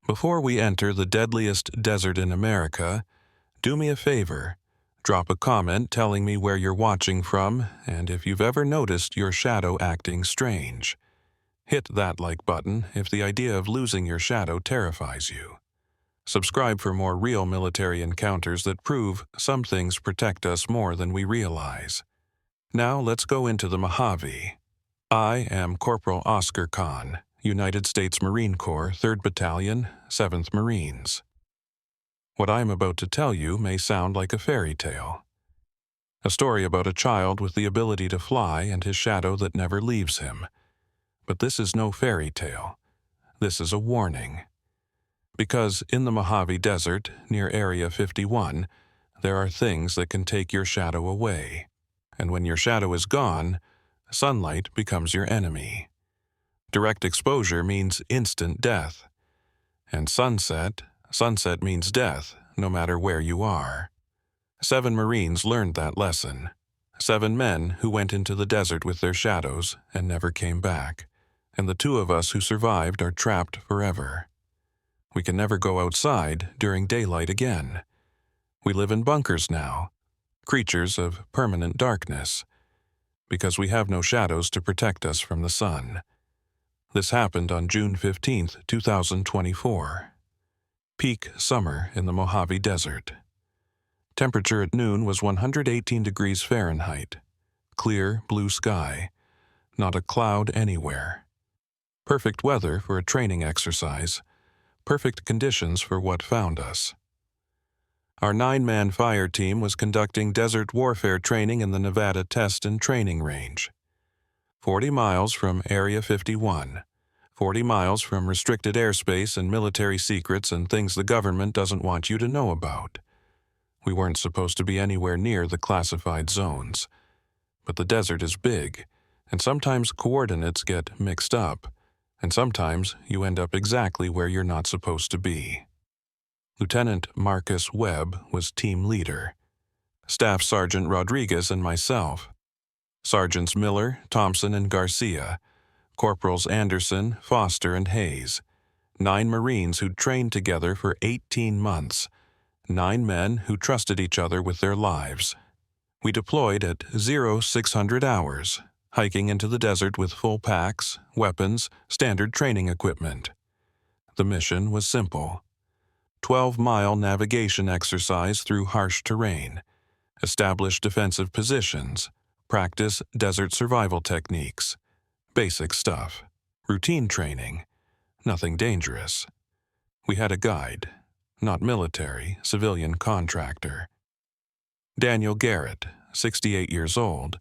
Before we enter the deadliest desert in America, do me a favor. Drop a comment telling me where you're watching from and if you've ever noticed your shadow acting strange. Hit that like button if the idea of losing your shadow terrifies you. Subscribe for more real military encounters that prove some things protect us more than we realize. Now let's go into the Mojave. I am Corporal Oscar Kahn, United States Marine Corps, 3rd Battalion, 7th Marines. What I'm about to tell you may sound like a fairy tale. A story about a child with the ability to fly and his shadow that never leaves him. But this is no fairy tale. This is a warning. Because in the Mojave Desert, near Area 51, there are things that can take your shadow away. And when your shadow is gone, sunlight becomes your enemy. Direct exposure means instant death. And sunset means death, no matter where you are. 7 Marines learned that lesson. 7 men who went into the desert with their shadows and never came back. And the 2 of us who survived are trapped forever. We can never go outside during daylight again. We live in bunkers now, creatures of permanent darkness, because we have no shadows to protect us from the sun. This happened on June 15, 2024. Peak summer in the Mojave Desert. Temperature at noon was 118 degrees Fahrenheit. Clear blue sky. Not a cloud anywhere. Perfect weather for a training exercise. Perfect conditions for what found us. Our 9-man fire team was conducting desert warfare training in the Nevada Test and Training Range. 40 miles from Area 51. 40 miles from restricted airspace and military secrets and things the government doesn't want you to know about. We weren't supposed to be anywhere near the classified zones. But the desert is big, and sometimes coordinates get mixed up, and sometimes you end up exactly where you're not supposed to be. Lieutenant Marcus Webb was team leader. Staff Sergeant Rodriguez and myself. Sergeants Miller, Thompson, and Garcia. Corporals Anderson, Foster, and Hayes. 9 Marines who'd trained together for 18 months. 9 men who trusted each other with their lives. We deployed at 0600 hours, hiking into the desert with full packs, weapons, standard training equipment. The mission was simple. 12-mile navigation exercise through harsh terrain. Establish defensive positions. Practice desert survival techniques. Basic stuff. Routine training. Nothing dangerous. We had a guide. Not military, civilian contractor. Daniel Garrett, 68 years old.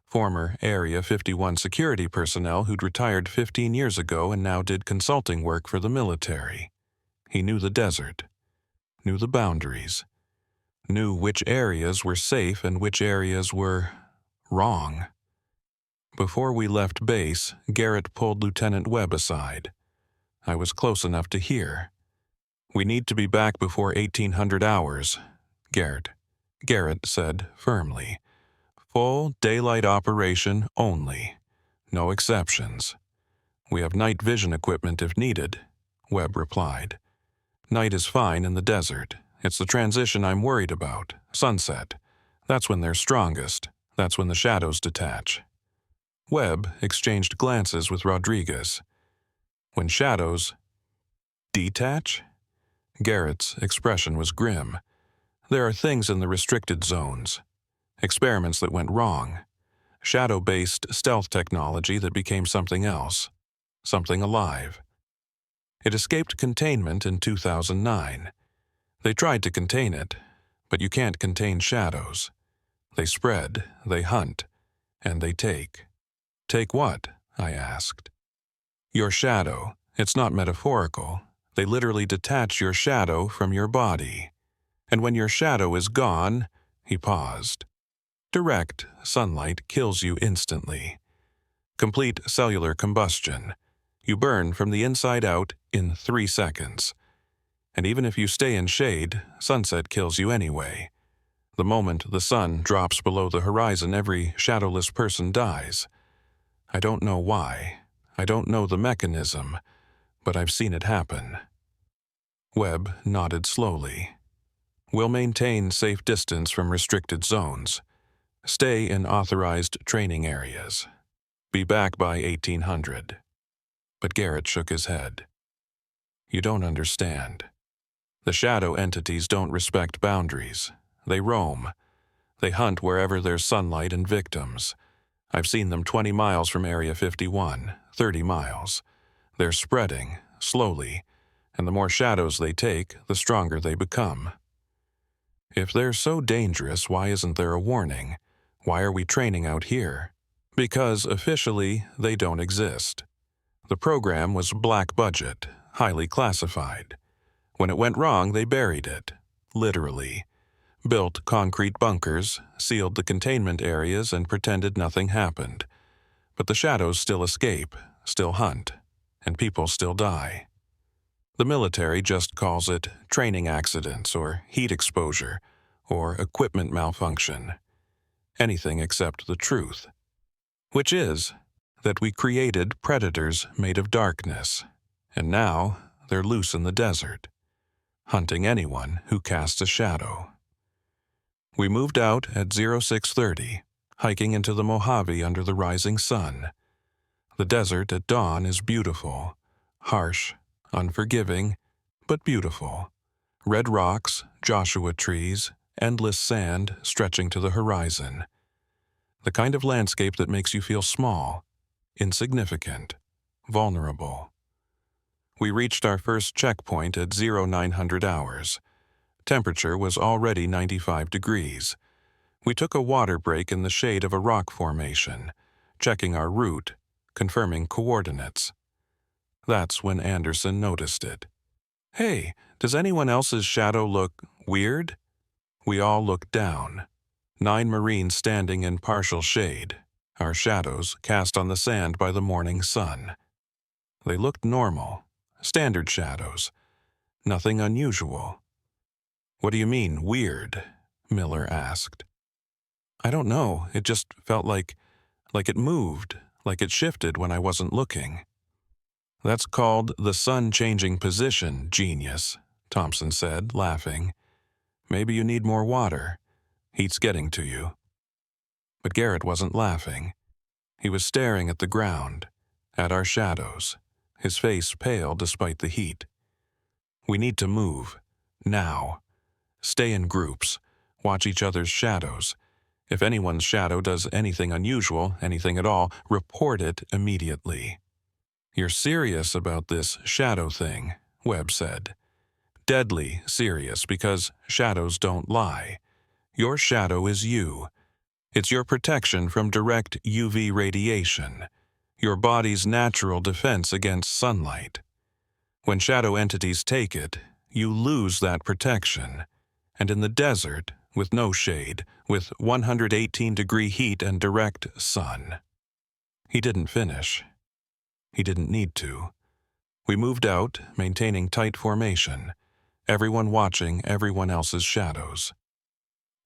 Former Area 51 security personnel who'd retired 15 years ago and now did consulting work for the military. He knew the desert, knew the boundaries, knew which areas were safe and which areas were wrong. Before we left base, Garrett pulled Lieutenant Webb aside. I was close enough to hear. "We need to be back before 1800 hours, Garrett said firmly. "Full daylight operation only. No exceptions. We have night vision equipment if needed," Webb replied. "Night is fine in the desert. It's the transition I'm worried about. Sunset. That's when they're strongest. That's when the shadows detach." Webb exchanged glances with Rodriguez. "When shadows detach?" Garrett's expression was grim. "There are things in the restricted zones. Experiments that went wrong. Shadow-based stealth technology that became something else. Something alive. It escaped containment in 2009. They tried to contain it, but you can't contain shadows. They spread, they hunt, and they take." "Take what?" I asked. "Your shadow. It's not metaphorical. They literally detach your shadow from your body. And when your shadow is gone," he paused. "Direct sunlight kills you instantly. Complete cellular combustion. You burn from the inside out in 3 seconds. And even if you stay in shade, sunset kills you anyway. The moment the sun drops below the horizon, every shadowless person dies. I don't know why. I don't know the mechanism, but I've seen it happen." Webb nodded slowly. We'll maintain safe distance from restricted zones. Stay in authorized training areas. Be back by 1800. But Garrett shook his head. You don't understand. The shadow entities don't respect boundaries. They roam. They hunt wherever there's sunlight and victims. I've seen them 20 miles from Area 51, 30 miles. They're spreading, slowly, and the more shadows they take, the stronger they become. If they're so dangerous, why isn't there a warning? Why are we training out here? Because, officially, they don't exist. The program was black budget, highly classified. When it went wrong, they buried it. Literally. Built concrete bunkers, sealed the containment areas, and pretended nothing happened. But the shadows still escape, still hunt, and people still die. The military just calls it training accidents or heat exposure or equipment malfunction. Anything except the truth. Which is that we created predators made of darkness, and now they're loose in the desert, hunting anyone who casts a shadow. We moved out at 0630, hiking into the Mojave under the rising sun. The desert at dawn is beautiful, harsh, unforgiving, but beautiful. Red rocks, Joshua trees, endless sand stretching to the horizon. The kind of landscape that makes you feel small, insignificant, vulnerable. We reached our first checkpoint at 0900 hours. Temperature was already 95 degrees. We took a water break in the shade of a rock formation, checking our route, confirming coordinates. That's when Anderson noticed it. Hey, does anyone else's shadow look weird? We all looked down. 9 Marines standing in partial shade, our shadows cast on the sand by the morning sun. They looked normal, standard shadows, nothing unusual. What do you mean, weird? Miller asked. I don't know, it just felt like it moved, like it shifted when I wasn't looking. That's called the sun changing position, genius, Thompson said, laughing. Maybe you need more water. Heat's getting to you. But Garrett wasn't laughing. He was staring at the ground, at our shadows, his face pale despite the heat. We need to move, now. Stay in groups, watch each other's shadows. If anyone's shadow does anything unusual, anything at all, report it immediately. You're serious about this shadow thing, Webb said. Deadly serious, because shadows don't lie. Your shadow is you. It's your protection from direct UV radiation, your body's natural defense against sunlight. When shadow entities take it, you lose that protection. And in the desert, with no shade, with 118-degree heat and direct sun. He didn't finish. He didn't need to. We moved out, maintaining tight formation, everyone watching everyone else's shadows.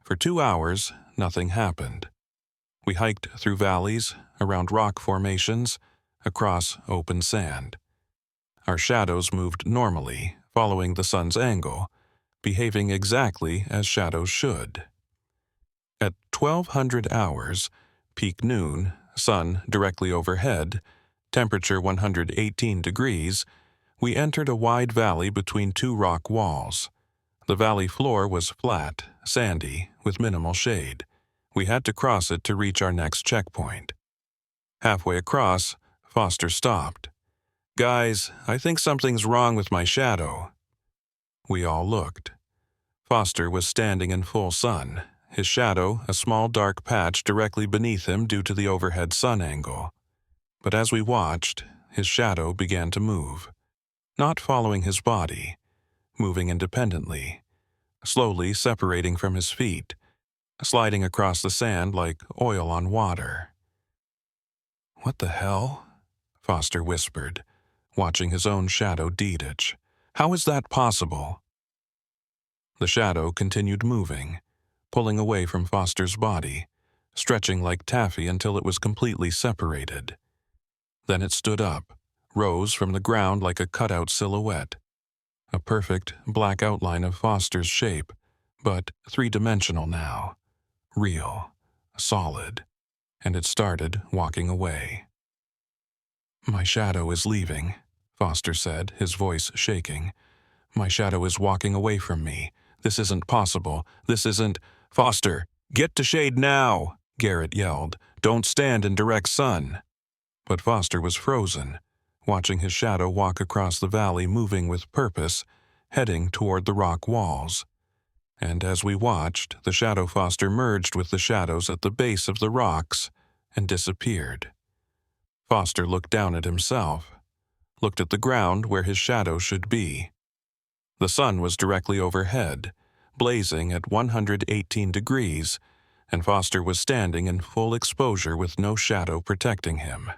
For 2 hours, nothing happened. We hiked through valleys, around rock formations, across open sand. Our shadows moved normally, following the sun's angle, behaving exactly as shadows should. At 1200 hours, peak noon, sun directly overhead, temperature 118 degrees, we entered a wide valley between 2 rock walls. The valley floor was flat, sandy, with minimal shade. We had to cross it to reach our next checkpoint. Halfway across, Foster stopped. Guys, I think something's wrong with my shadow. We all looked. Foster was standing in full sun, his shadow a small dark patch directly beneath him due to the overhead sun angle. But as we watched, his shadow began to move, not following his body, moving independently, slowly separating from his feet, sliding across the sand like oil on water. What the hell? Foster whispered, watching his own shadow detach. How is that possible? The shadow continued moving, pulling away from Foster's body, stretching like taffy until it was completely separated. Then it stood up, rose from the ground like a cutout silhouette. A perfect black outline of Foster's shape, but three-dimensional now. Real. Solid. And it started walking away. "My shadow is leaving," Foster said, his voice shaking. "My shadow is walking away from me. This isn't possible. This isn't—" "Foster, get to shade now!" Garrett yelled. "Don't stand in direct sun." But Foster was frozen, watching his shadow walk across the valley, moving with purpose, heading toward the rock walls. And as we watched, the shadow Foster merged with the shadows at the base of the rocks and disappeared. Foster looked down at himself, looked at the ground where his shadow should be. The sun was directly overhead, blazing at 118 degrees, and Foster was standing in full exposure with no shadow protecting him.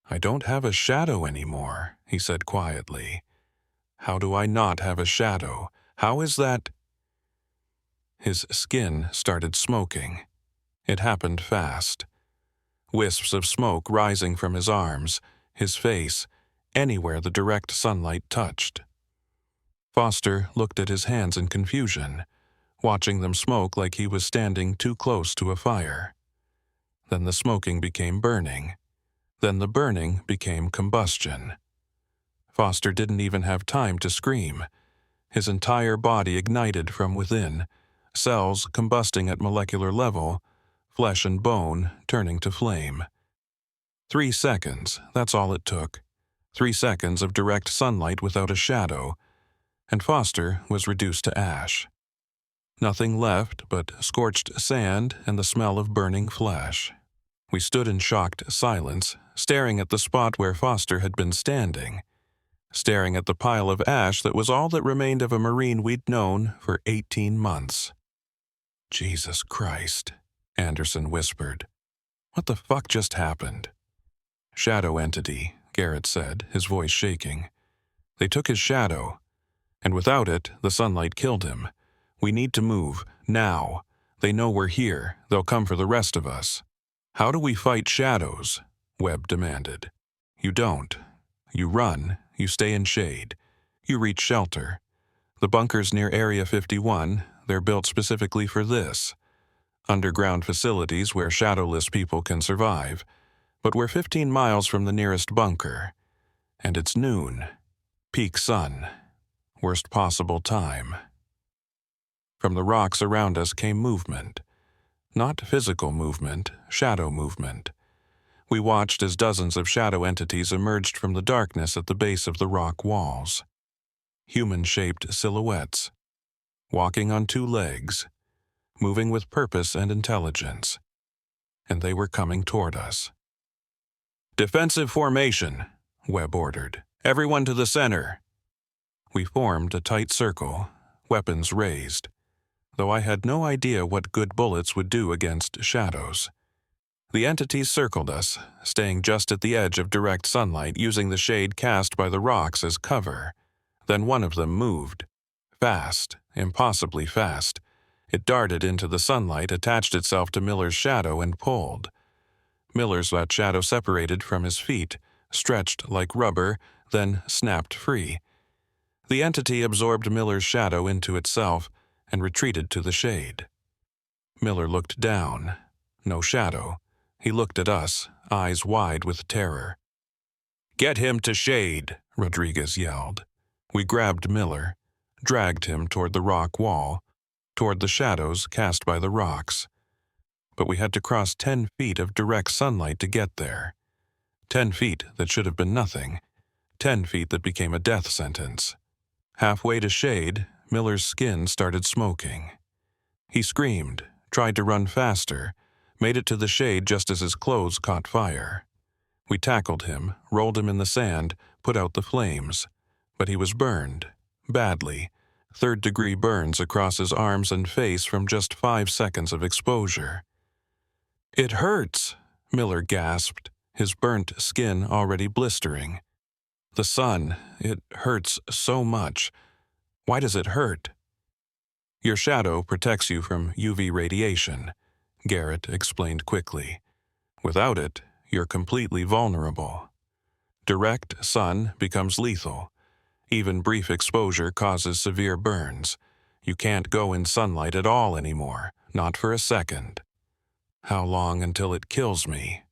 "I don't have a shadow anymore," he said quietly. "How do I not have a shadow? How is that—" His skin started smoking. It happened fast. Wisps of smoke rising from his arms, his face, anywhere the direct sunlight touched. Foster looked at his hands in confusion, watching them smoke like he was standing too close to a fire. Then the smoking became burning. Then the burning became combustion. Foster didn't even have time to scream. His entire body ignited from within, cells combusting at molecular level, flesh and bone turning to flame. 3 seconds, that's all it took. 3 seconds of direct sunlight without a shadow, and Foster was reduced to ash. Nothing left but scorched sand and the smell of burning flesh. We stood in shocked silence, staring at the spot where Foster had been standing, staring at the pile of ash that was all that remained of a Marine we'd known for 18 months. "Jesus Christ," Anderson whispered. "What the fuck just happened?" "Shadow entity," Garrett said, his voice shaking. "They took his shadow, and without it, the sunlight killed him. We need to move, now. They know we're here. They'll come for the rest of us." "How do we fight shadows?" Webb demanded. "You don't. You run, you stay in shade. You reach shelter. The bunkers near Area 51, they're built specifically for this. Underground facilities where shadowless people can survive. But we're 15 miles from the nearest bunker. And it's noon. Peak sun. Worst possible time." From the rocks around us came movement. Not physical movement, shadow movement. We watched as dozens of shadow entities emerged from the darkness at the base of the rock walls. Human-shaped silhouettes. Walking on 2 legs. Moving with purpose and intelligence. And they were coming toward us. "Defensive formation," Webb ordered. "Everyone to the center." We formed a tight circle, weapons raised, though I had no idea what good bullets would do against shadows. The entities circled us, staying just at the edge of direct sunlight, using the shade cast by the rocks as cover. Then one of them moved. Fast, impossibly fast. It darted into the sunlight, attached itself to Miller's shadow, and pulled. Miller's shadow separated from his feet, stretched like rubber, then snapped free. The entity absorbed Miller's shadow into itself and retreated to the shade. Miller looked down. No shadow. He looked at us, eyes wide with terror. "Get him to shade," Rodriguez yelled. We grabbed Miller, dragged him toward the rock wall, toward the shadows cast by the rocks. But we had to cross 10 feet of direct sunlight to get there. 10 feet that should have been nothing. 10 feet that became a death sentence. Halfway to shade, Miller's skin started smoking. He screamed, tried to run faster, made it to the shade just as his clothes caught fire. We tackled him, rolled him in the sand, put out the flames. But he was burned, badly, 3rd-degree burns across his arms and face from just 5 seconds of exposure. "It hurts," Miller gasped, his burnt skin already blistering. "The sun, it hurts so much. Why does it hurt?" "Your shadow protects you from UV radiation," Garrett explained quickly. "Without it, you're completely vulnerable. Direct sun becomes lethal. Even brief exposure causes severe burns. You can't go in sunlight at all anymore, not for a second. How long until it kills me?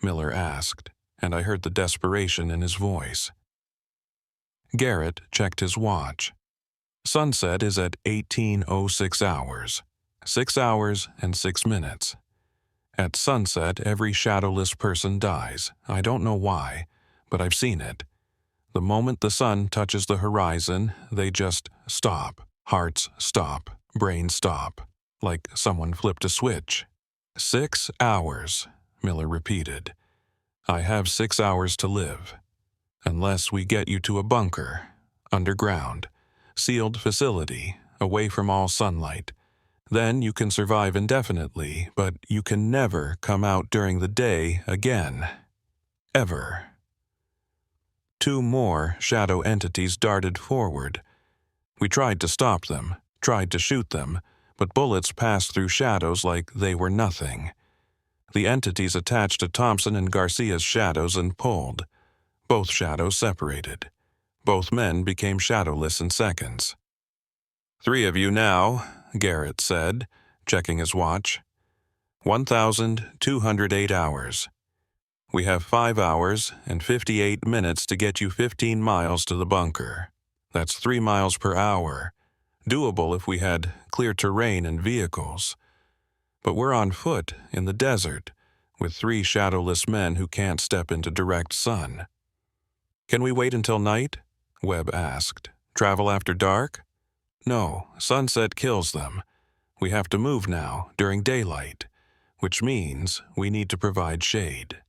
Miller asked, and I heard the desperation in his voice. Garrett checked his watch. Sunset is at 18:06 hours. 6 hours and 6 minutes. At sunset, every shadowless person dies. I don't know why, but I've seen it. The moment the sun touches the horizon, they just stop. Hearts stop. Brains stop. Like someone flipped a switch. 6 hours, Miller repeated. I have 6 hours to live. Unless we get you to a bunker, underground, sealed facility, away from all sunlight. Then you can survive indefinitely, but you can never come out during the day again. Ever. 2 more shadow entities darted forward. We tried to stop them, tried to shoot them, but bullets passed through shadows like they were nothing. The entities attached to Thompson and Garcia's shadows and pulled. Both shadows separated. Both men became shadowless in seconds. 3 of you now, Garrett said, checking his watch. 1,208 hours. We have 5 hours and 58 minutes to get you 15 miles to the bunker. That's 3 miles per hour. Doable if we had clear terrain and vehicles. But we're on foot in the desert, with 3 shadowless men who can't step into direct sun. Can we wait until night? Webb asked. Travel after dark? No, sunset kills them. We have to move now, during daylight, which means we need to provide shade.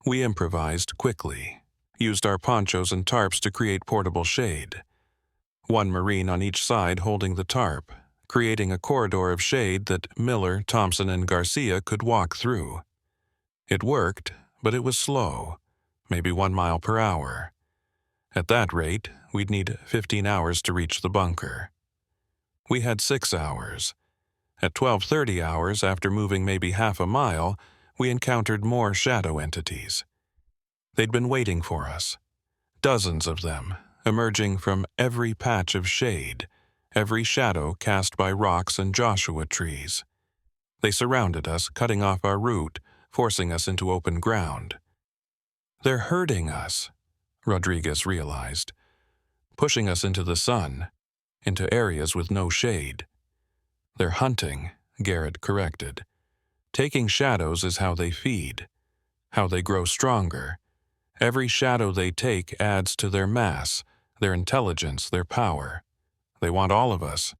We improvised quickly, used our ponchos and tarps to create portable shade. 1 Marine on each side holding the tarp, creating a corridor of shade that Miller, Thompson, and Garcia could walk through. It worked, but it was slow, maybe 1 mile per hour. At that rate, we'd need 15 hours to reach the bunker. We had 6 hours. At 12:30 hours, after moving maybe half a mile, we encountered more shadow entities. They'd been waiting for us. Dozens of them, emerging from every patch of shade, every shadow cast by rocks and Joshua trees. They surrounded us, cutting off our route, forcing us into open ground. They're hurting us, Rodriguez realized, pushing us into the sun, into areas with no shade. They're hunting, Garrett corrected. Taking shadows is how they feed, how they grow stronger. Every shadow they take adds to their mass, their intelligence, their power. They want all of us.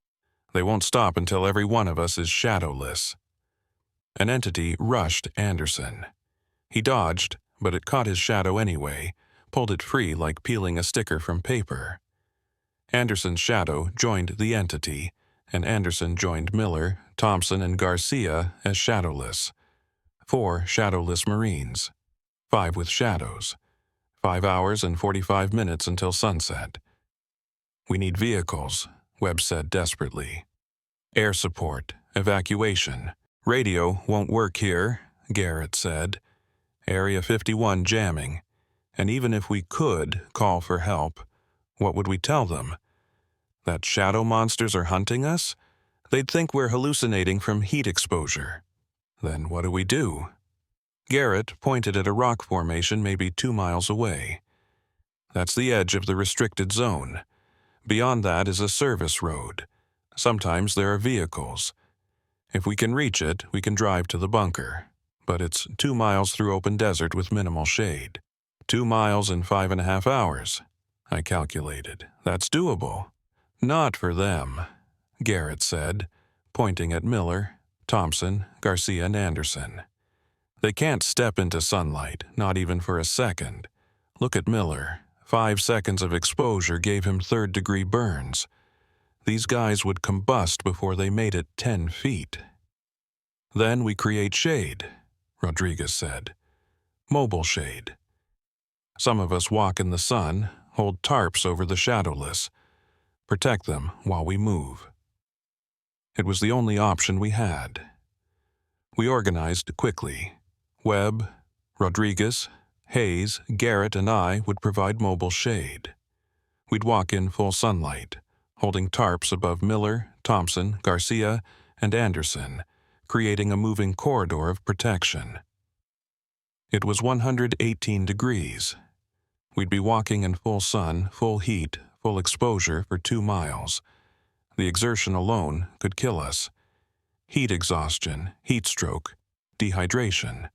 They won't stop until every one of us is shadowless. An entity rushed Anderson. He dodged, but it caught his shadow anyway, pulled it free like peeling a sticker from paper. Anderson's shadow joined the entity, and Anderson joined Miller, Thompson, and Garcia as shadowless. 4 shadowless Marines. 5 with shadows. 5 hours and 45 minutes until sunset. We need vehicles, Webb said desperately. Air support, evacuation. Radio won't work here, Garrett said. Area 51 jamming. And even if we could call for help, what would we tell them? That shadow monsters are hunting us? They'd think we're hallucinating from heat exposure. Then what do we do? Garrett pointed at a rock formation maybe 2 miles away. That's the edge of the restricted zone. Beyond that is a service road. Sometimes there are vehicles. If we can reach it, we can drive to the bunker. But it's 2 miles through open desert with minimal shade. 2 miles in 5.5 hours, I calculated. That's doable. Not for them, Garrett said, pointing at Miller, Thompson, Garcia, and Anderson. They can't step into sunlight, not even for a second. Look at Miller. 5 seconds of exposure gave him 3rd-degree burns. These guys would combust before they made it 10 feet. Then we create shade, Rodriguez said. Mobile shade. Some of us walk in the sun, hold tarps over the shadowless, protect them while we move. It was the only option we had. We organized quickly. Webb, Rodriguez, Hayes, Garrett, and I would provide mobile shade. We'd walk in full sunlight, holding tarps above Miller, Thompson, Garcia, and Anderson, creating a moving corridor of protection. It was 118 degrees. We'd be walking in full sun, full heat, full exposure for 2 miles. The exertion alone could kill us. Heat exhaustion, heat stroke, dehydration.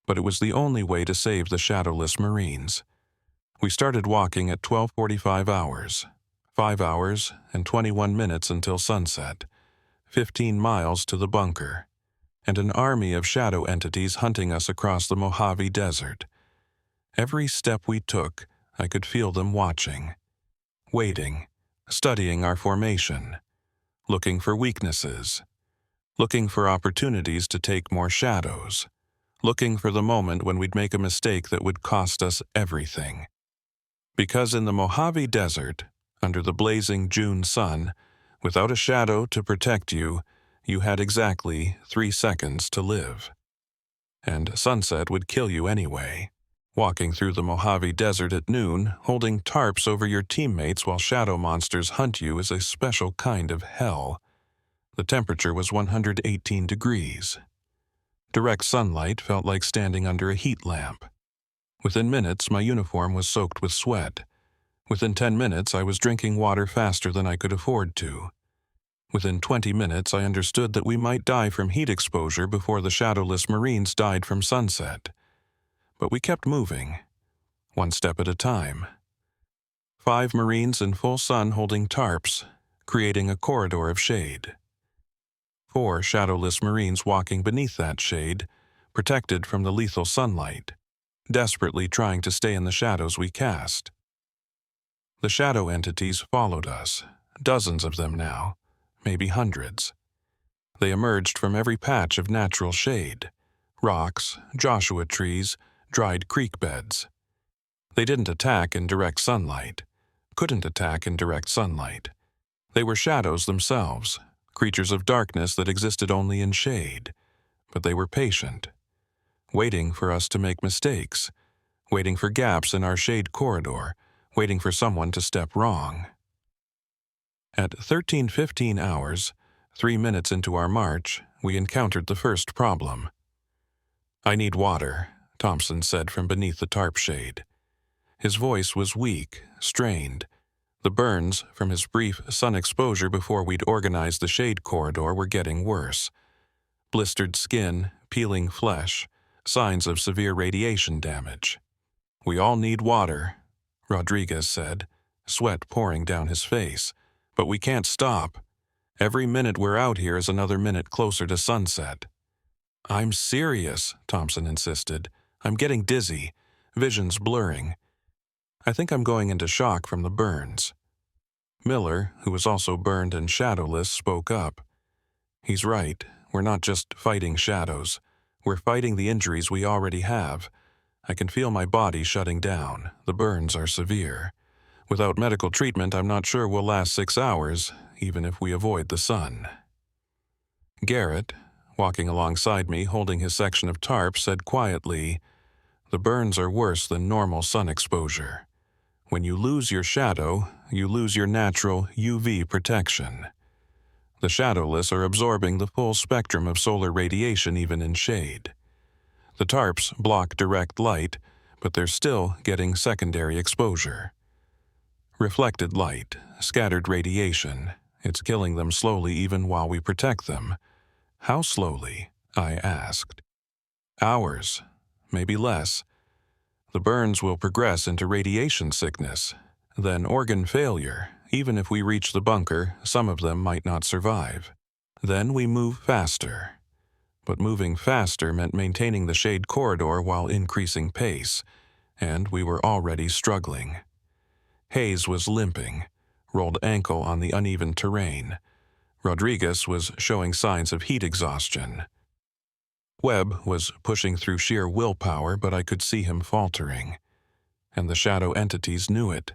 But it was the only way to save the shadowless Marines. We started walking at 12:45 hours, 5 hours and 21 minutes until sunset, 15 miles to the bunker, and an army of shadow entities hunting us across the Mojave Desert. Every step we took, I could feel them watching, waiting, studying our formation, looking for weaknesses, looking for opportunities to take more shadows, looking for the moment when we'd make a mistake that would cost us everything. Because in the Mojave Desert, under the blazing June sun, without a shadow to protect you, you had exactly 3 seconds to live. And sunset would kill you anyway. Walking through the Mojave Desert at noon, holding tarps over your teammates while shadow monsters hunt you is a special kind of hell. The temperature was 118 degrees. Direct sunlight felt like standing under a heat lamp. Within minutes, my uniform was soaked with sweat. Within 10 minutes, I was drinking water faster than I could afford to. Within 20 minutes, I understood that we might die from heat exposure before the shadowless Marines died from sunset. But we kept moving, one step at a time. 5 Marines in full sun holding tarps, creating a corridor of shade. 4 shadowless Marines walking beneath that shade, protected from the lethal sunlight, desperately trying to stay in the shadows we cast. The shadow entities followed us, dozens of them now, maybe hundreds. They emerged from every patch of natural shade, rocks, Joshua trees, dried creek beds. They didn't attack in direct sunlight, couldn't attack in direct sunlight. They were shadows themselves, creatures of darkness that existed only in shade, but they were patient, waiting for us to make mistakes, waiting for gaps in our shade corridor, waiting for someone to step wrong. At 13:15 hours, 3 minutes into our march, we encountered the first problem. "I need water," Thompson said from beneath the tarp shade. His voice was weak, strained. The burns from his brief sun exposure before we'd organized the shade corridor were getting worse. Blistered skin, peeling flesh, signs of severe radiation damage. "We all need water," Rodriguez said, sweat pouring down his face. "But we can't stop. Every minute we're out here is another minute closer to sunset." "I'm serious," Thompson insisted. "I'm getting dizzy, vision's blurring. I think I'm going into shock from the burns." Miller, who was also burned and shadowless, spoke up. "He's right. We're not just fighting shadows. We're fighting the injuries we already have. I can feel my body shutting down. The burns are severe. Without medical treatment, I'm not sure we'll last 6 hours, even if we avoid the sun." Garrett, walking alongside me holding his section of tarp, said quietly, "The burns are worse than normal sun exposure. When you lose your shadow, you lose your natural UV protection. The shadowless are absorbing the full spectrum of solar radiation even in shade. The tarps block direct light, but they're still getting secondary exposure. Reflected light, scattered radiation, it's killing them slowly even while we protect them." "How slowly?" I asked. "Hours, maybe less. The burns will progress into radiation sickness, then organ failure. Even if we reach the bunker, some of them might not survive. Then we move faster." But moving faster meant maintaining the shade corridor while increasing pace, and we were already struggling. Hayes was limping, rolled ankle on the uneven terrain. Rodriguez was showing signs of heat exhaustion. Webb was pushing through sheer willpower, but I could see him faltering. And the shadow entities knew it.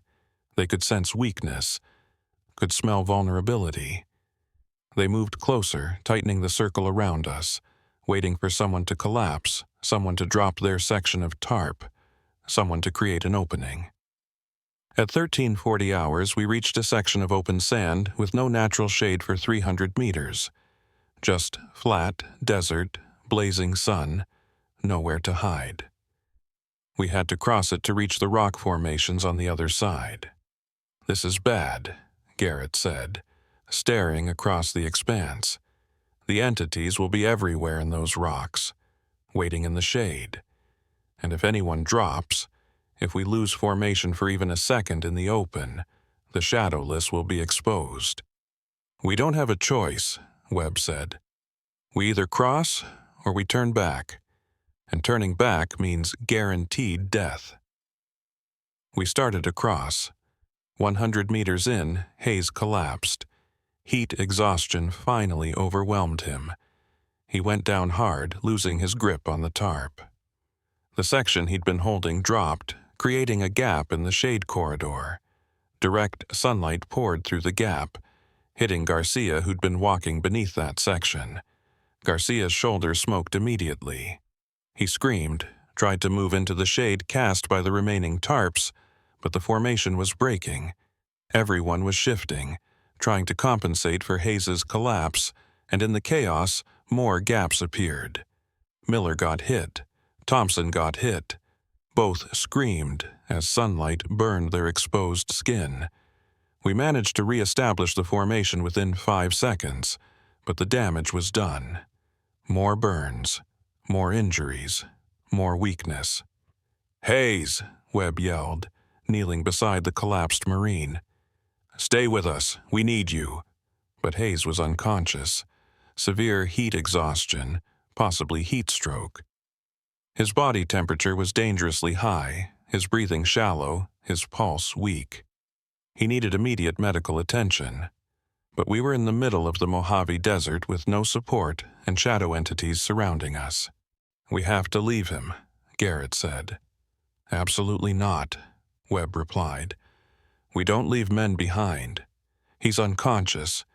They could sense weakness, could smell vulnerability. They moved closer, tightening the circle around us, waiting for someone to collapse, someone to drop their section of tarp, someone to create an opening. At 1340 hours, we reached a section of open sand with no natural shade for 300 meters. Just flat, desert, blazing sun, nowhere to hide. We had to cross it to reach the rock formations on the other side. "This is bad," Garrett said, staring across the expanse. "The entities will be everywhere in those rocks, waiting in the shade. And if anyone drops, if we lose formation for even a second in the open, the shadowless will be exposed." "We don't have a choice," Webb said. "We either cross or we turn back, and turning back means guaranteed death." We started across. 100 meters in, Hayes collapsed. Heat exhaustion finally overwhelmed him. He went down hard, losing his grip on the tarp. The section he'd been holding dropped, creating a gap in the shade corridor. Direct sunlight poured through the gap, hitting Garcia, who'd been walking beneath that section. Garcia's shoulder smoked immediately. He screamed, tried to move into the shade cast by the remaining tarps, but the formation was breaking. Everyone was shifting, trying to compensate for Hayes's collapse, and in the chaos, more gaps appeared. Miller got hit. Thompson got hit. Both screamed as sunlight burned their exposed skin. We managed to re-establish the formation within 5 seconds, but the damage was done. More burns, more injuries, more weakness. "Hayes!" Webb yelled, kneeling beside the collapsed Marine. "Stay with us. We need you." But Hayes was unconscious. Severe heat exhaustion, possibly heat stroke. His body temperature was dangerously high, his breathing shallow, his pulse weak. He needed immediate medical attention. But we were in the middle of the Mojave Desert with no support and shadow entities surrounding us. "We have to leave him," Garrett said. "Absolutely not," Webb replied. "We don't leave men behind. He's unconscious.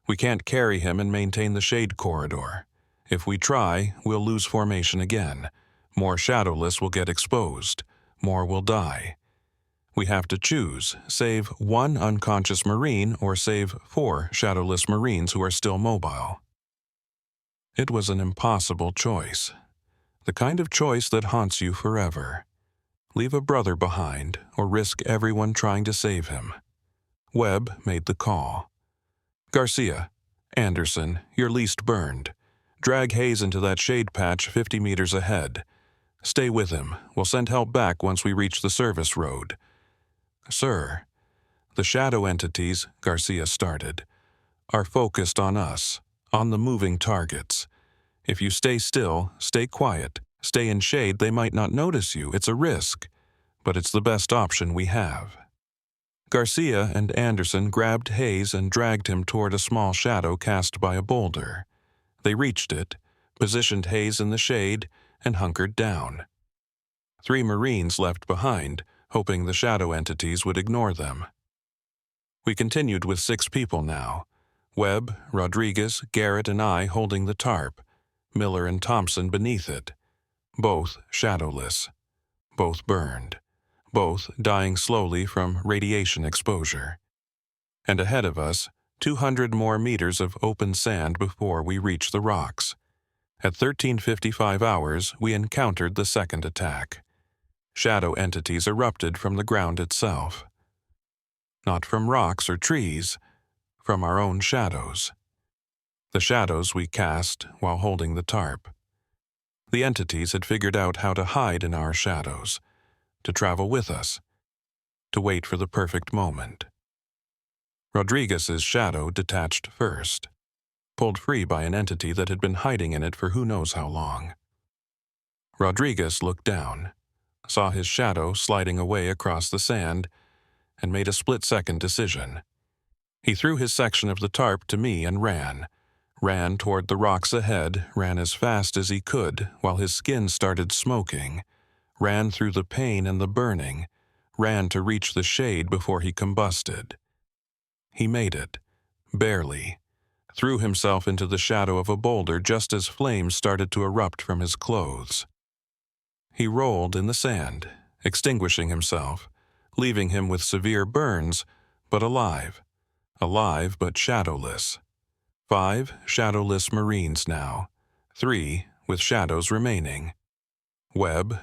We can't carry him and maintain the shade corridor. If we try, we'll lose formation again. More shadowless will get exposed. More will die. We have to choose, save 1 unconscious Marine or save 4 shadowless Marines who are still mobile." It was an impossible choice. The kind of choice that haunts you forever. Leave a brother behind or risk everyone trying to save him. Webb made the call. "Garcia, Anderson, you're least burned. Drag Hayes into that shade patch 50 meters ahead. Stay with him. We'll send help back once we reach the service road." "Sir, the shadow entities," Garcia started, "are focused on us, on the moving targets. If you stay still, stay quiet, stay in shade, they might not notice you. It's a risk, but it's the best option we have." Garcia and Anderson grabbed Hayes and dragged him toward a small shadow cast by a boulder. They reached it, positioned Hayes in the shade, and hunkered down. 3 Marines left behind, hoping the shadow entities would ignore them. We continued with 6 people now. Webb, Rodriguez, Garrett, and I holding the tarp, Miller and Thompson beneath it. Both shadowless. Both burned. Both dying slowly from radiation exposure. And ahead of us, 200 more meters of open sand before we reach the rocks. At 1355 hours, we encountered the second attack. Shadow entities erupted from the ground itself. Not from rocks or trees, from our own shadows. The shadows we cast while holding the tarp. The entities had figured out how to hide in our shadows, to travel with us, to wait for the perfect moment. Rodriguez's shadow detached first, pulled free by an entity that had been hiding in it for who knows how long. Rodriguez looked down, saw his shadow sliding away across the sand, and made a split-second decision. He threw his section of the tarp to me and ran toward the rocks ahead, ran as fast as he could while his skin started smoking, ran through the pain and the burning, ran to reach the shade before he combusted. He made it, barely, threw himself into the shadow of a boulder just as flames started to erupt from his clothes. He rolled in the sand, extinguishing himself, leaving him with severe burns, but alive. Alive but shadowless. 5 shadowless Marines now, 3 with shadows remaining. Webb,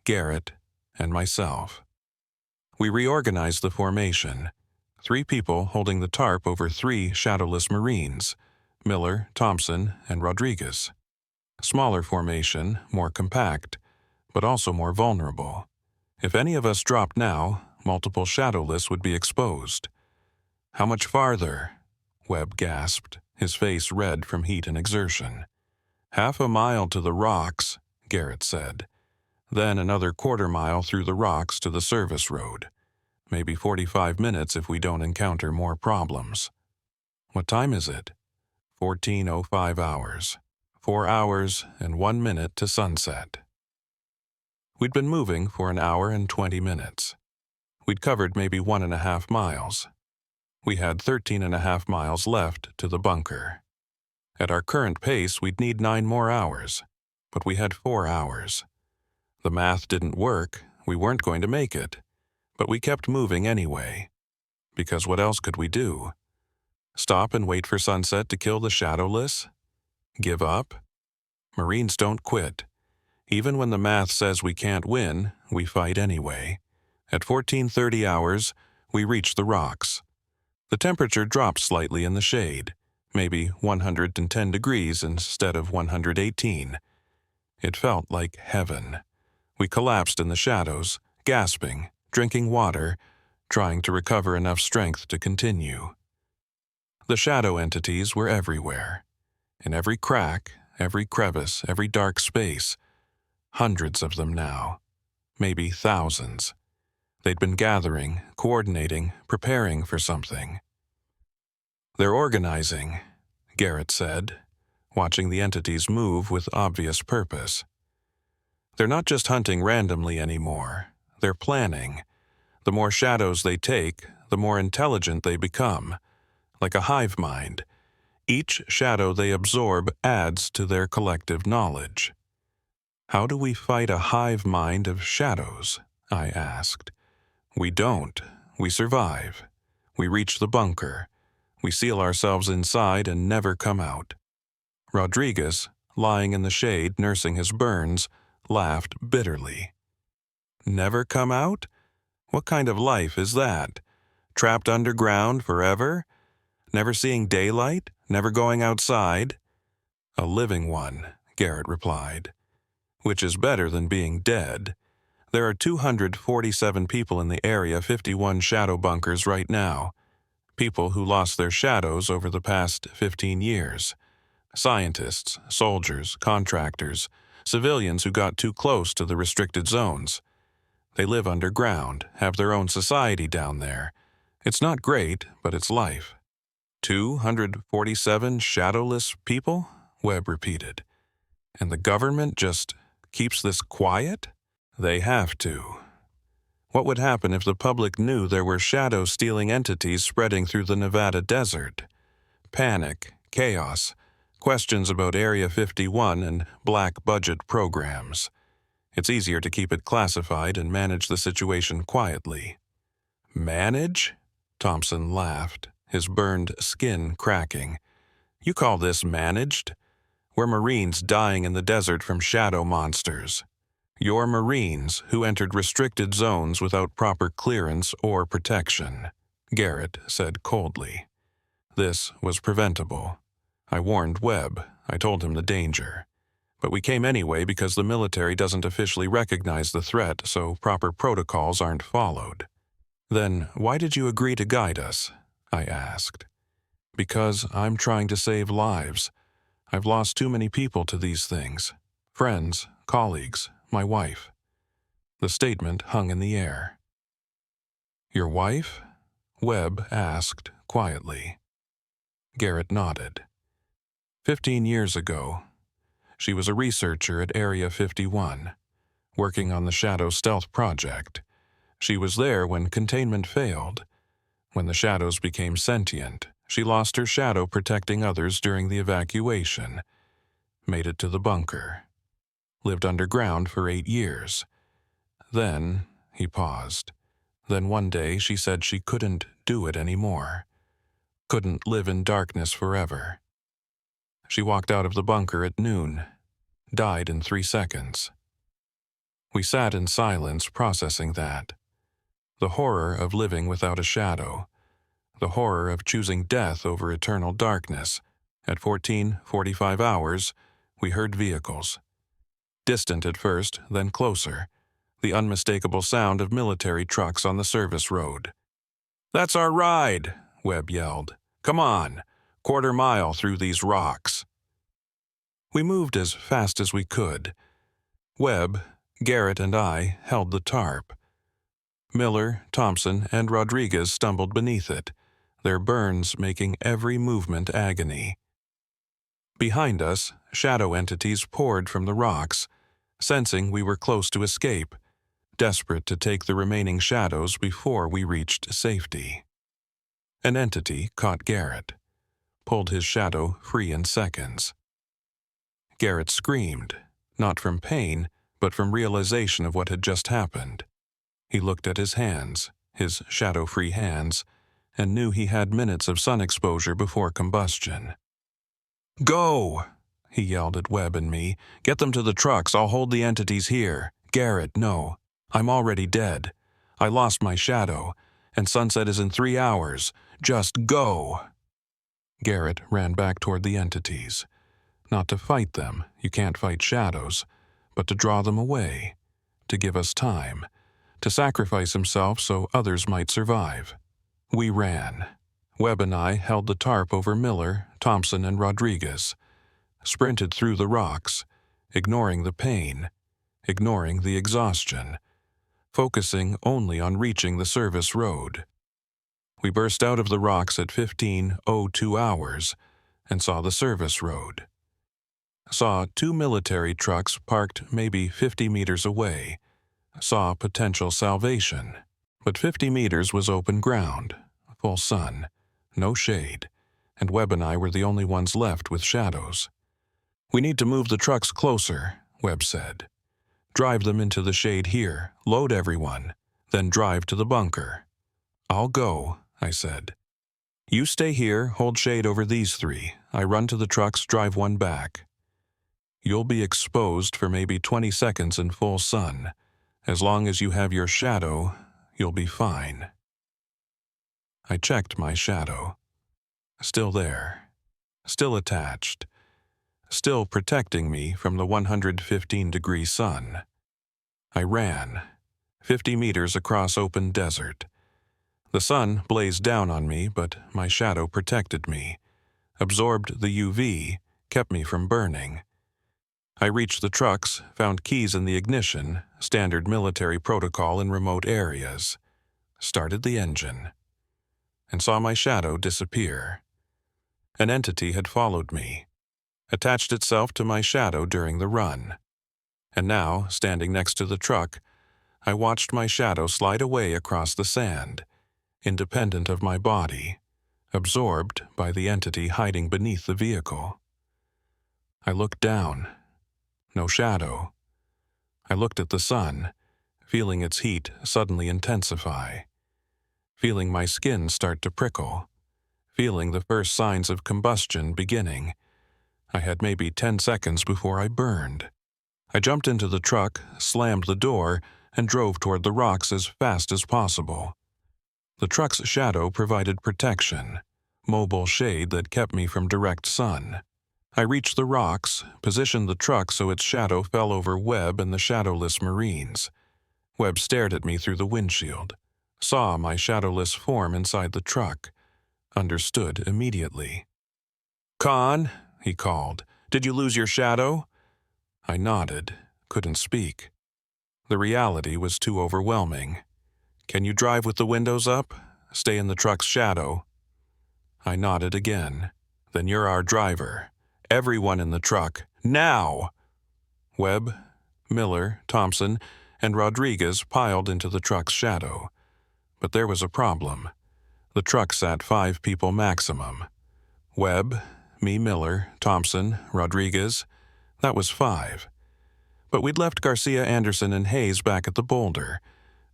Garrett, and myself. We reorganized the formation. 3 people holding the tarp over 3 shadowless Marines, Miller, Thompson, and Rodriguez. Smaller formation, more compact, but also more vulnerable. If any of us dropped now, multiple shadowless would be exposed. How much farther? Webb gasped, his face red from heat and exertion. 1/2 mile to the rocks, Garrett said. Then another 1/4 mile through the rocks to the service road. Maybe 45 minutes if we don't encounter more problems. What time is it? 14:05 hours. 4 hours and 1 minute to sunset. We'd been moving for an hour and 20 minutes. We'd covered maybe 1.5 miles. We had 13.5 miles left to the bunker. At our current pace, we'd need 9 more hours, but we had 4 hours. The math didn't work, we weren't going to make it, but we kept moving anyway. Because what else could we do? Stop and wait for sunset to kill the shadowless? Give up? Marines don't quit. Even when the math says we can't win, we fight anyway. At 14:30 hours, we reached the rocks. The temperature dropped slightly in the shade, maybe 110 degrees instead of 118. It felt like heaven. We collapsed in the shadows, gasping, drinking water, trying to recover enough strength to continue. The shadow entities were everywhere. In every crack, every crevice, every dark space. Hundreds of them now. Maybe thousands. They'd been gathering, coordinating, preparing for something. They're organizing, Garrett said, watching the entities move with obvious purpose. They're not just hunting randomly anymore. They're planning. The more shadows they take, the more intelligent they become. Like a hive mind. Each shadow they absorb adds to their collective knowledge. How do we fight a hive mind of shadows? I asked. We don't. We survive. We reach the bunker. We seal ourselves inside and never come out. Rodriguez, lying in the shade nursing his burns, laughed bitterly. Never come out? What kind of life is that? Trapped underground forever? Never seeing daylight? Never going outside? A living one, Garrett replied. Which is better than being dead. There are 247 people in the Area 51 shadow bunkers right now. People who lost their shadows over the past 15 years. Scientists, soldiers, contractors, civilians who got too close to the restricted zones. They live underground, have their own society down there. It's not great, but it's life. 247 shadowless people? Webb repeated. And the government just keeps this quiet? They have to. What would happen if the public knew there were shadow-stealing entities spreading through the Nevada desert? Panic, chaos, questions about Area 51 and black budget programs. It's easier to keep it classified and manage the situation quietly. Manage? Thompson laughed, his burned skin cracking. You call this managed? We're Marines dying in the desert from shadow monsters. You're Marines who entered restricted zones without proper clearance or protection, Garrett said coldly. This was preventable. I warned Webb. I told him the danger. But we came anyway because the military doesn't officially recognize the threat, so proper protocols aren't followed. Then why did you agree to guide us? I asked. Because I'm trying to save lives. I've lost too many people to these things. Friends, colleagues, my wife. The statement hung in the air. Your wife? Webb asked quietly. Garrett nodded. 15 years ago, she was a researcher at Area 51, working on the Shadow Stealth Project. She was there when containment failed. When the shadows became sentient, she lost her shadow protecting others during the evacuation. Made it to the bunker. Lived underground for 8 years. Then, he paused. Then one day she said she couldn't do it anymore. Couldn't live in darkness forever. She walked out of the bunker at noon. Died in 3 seconds. We sat in silence processing that. The horror of living without a shadow. The horror of choosing death over eternal darkness. At 14:45 hours, we heard vehicles. Distant at first, then closer. The unmistakable sound of military trucks on the service road. "That's our ride," Webb yelled. "Come on, 1/4 mile through these rocks." We moved as fast as we could. Webb, Garrett, and I held the tarp. Miller, Thompson, and Rodriguez stumbled beneath it, their burns making every movement agony. Behind us, shadow entities poured from the rocks, sensing we were close to escape, desperate to take the remaining shadows before we reached safety. An entity caught Garrett, pulled his shadow free in seconds. Garrett screamed, not from pain, but from realization of what had just happened. He looked at his hands, his shadow-free hands, and knew he had minutes of sun exposure before combustion. "Go!" he yelled at Webb and me. "Get them to the trucks, I'll hold the entities here." "Garrett, no. I'm already dead. I lost my shadow, and sunset is in 3 hours. Just go!" Garrett ran back toward the entities. Not to fight them, you can't fight shadows, but to draw them away, to give us time, to sacrifice himself so others might survive. We ran. Webb and I held the tarp over Miller, Thompson, and Rodriguez, sprinted through the rocks, ignoring the pain, ignoring the exhaustion, focusing only on reaching the service road. We burst out of the rocks at 15:02 hours and saw the service road. Saw 2 military trucks parked maybe 50 meters away. Saw potential salvation. But 50 meters was open ground, full sun, no shade, and Webb and I were the only ones left with shadows. "We need to move the trucks closer," Webb said. "Drive them into the shade here, load everyone, then drive to the bunker." "I'll go," I said. "You stay here, hold shade over these 3. I run to the trucks, drive one back. You'll be exposed for maybe 20 seconds in full sun. As long as you have your shadow, you'll be fine." I checked my shadow. Still there. Still attached. Still protecting me from the 115-degree sun. I ran, 50 meters across open desert. The sun blazed down on me, but my shadow protected me, absorbed the UV, kept me from burning. I reached the trucks, found keys in the ignition, standard military protocol in remote areas, started the engine, and saw my shadow disappear. An entity had followed me, attached itself to my shadow during the run, and now, standing next to the truck, I watched my shadow slide away across the sand, independent of my body, absorbed by the entity hiding beneath the vehicle. I looked down. No shadow. I looked at the sun, feeling its heat suddenly intensify, feeling my skin start to prickle, feeling the first signs of combustion beginning. I had maybe 10 seconds before I burned. I jumped into the truck, slammed the door, and drove toward the rocks as fast as possible. The truck's shadow provided protection, mobile shade that kept me from direct sun. I reached the rocks, positioned the truck so its shadow fell over Webb and the shadowless Marines. Webb stared at me through the windshield, saw my shadowless form inside the truck, understood immediately. "Con," he called, "did you lose your shadow?" I nodded, couldn't speak. The reality was too overwhelming. "Can you drive with the windows up? Stay in the truck's shadow?" I nodded again. "Then you're our driver. Everyone in the truck, now!" Webb, Miller, Thompson, and Rodriguez piled into the truck's shadow. But there was a problem. The truck sat 5 people maximum. Webb, me, Miller, Thompson, Rodriguez, that was 5. But we'd left Garcia, Anderson, and Hayes back at the boulder.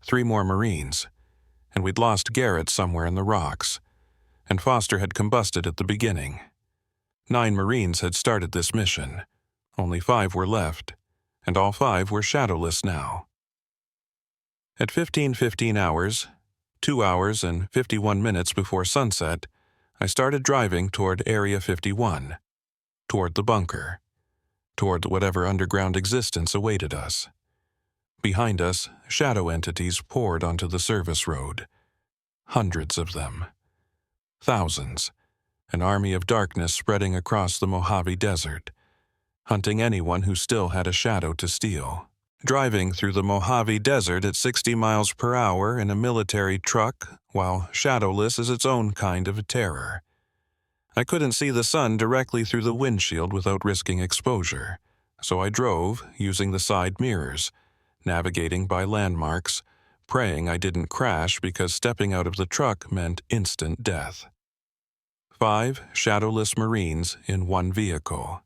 3 more Marines. and we'd lost Garrett somewhere in the rocks, and Foster had combusted at the beginning. 9 Marines had started this mission. Only 5 were left, and all 5 were shadowless now. At 15:15 hours, 2 hours and 51 minutes before sunset, I started driving toward Area 51, toward the bunker, toward whatever underground existence awaited us. Behind us, shadow entities poured onto the service road. Hundreds of them. Thousands. An army of darkness spreading across the Mojave Desert, hunting anyone who still had a shadow to steal. Driving through the Mojave Desert at 60 miles per hour in a military truck, while shadowless is its own kind of terror. I couldn't see the sun directly through the windshield without risking exposure, so I drove using the side mirrors, navigating by landmarks, praying I didn't crash because stepping out of the truck meant instant death. 5 shadowless Marines in one vehicle.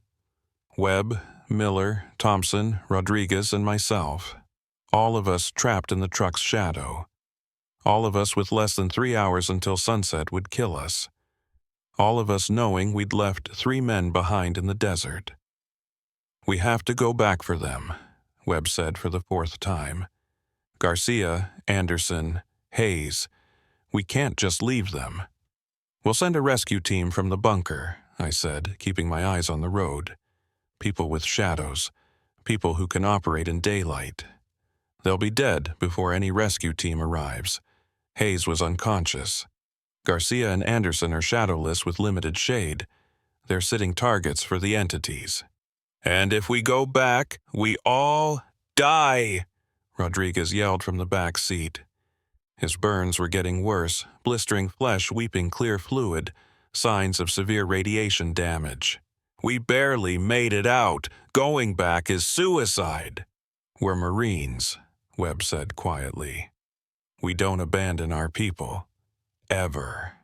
Webb, Miller, Thompson, Rodriguez, and myself. All of us trapped in the truck's shadow. All of us with less than 3 hours until sunset would kill us. All of us knowing we'd left 3 men behind in the desert. "We have to go back for them," Webb said for the 4th time. "Garcia, Anderson, Hayes. We can't just leave them." "We'll send a rescue team from the bunker," I said, keeping my eyes on the road. People with shadows. People who can operate in daylight. They'll be dead before any rescue team arrives. Hayes was unconscious. Garcia and Anderson are shadowless with limited shade. They're sitting targets for the entities. "And if we go back, we all die," Rodriguez yelled from the back seat. His burns were getting worse, blistering flesh weeping clear fluid, signs of severe radiation damage. "We barely made it out. Going back is suicide." "We're Marines," Webb said quietly. "We don't abandon our people. Ever."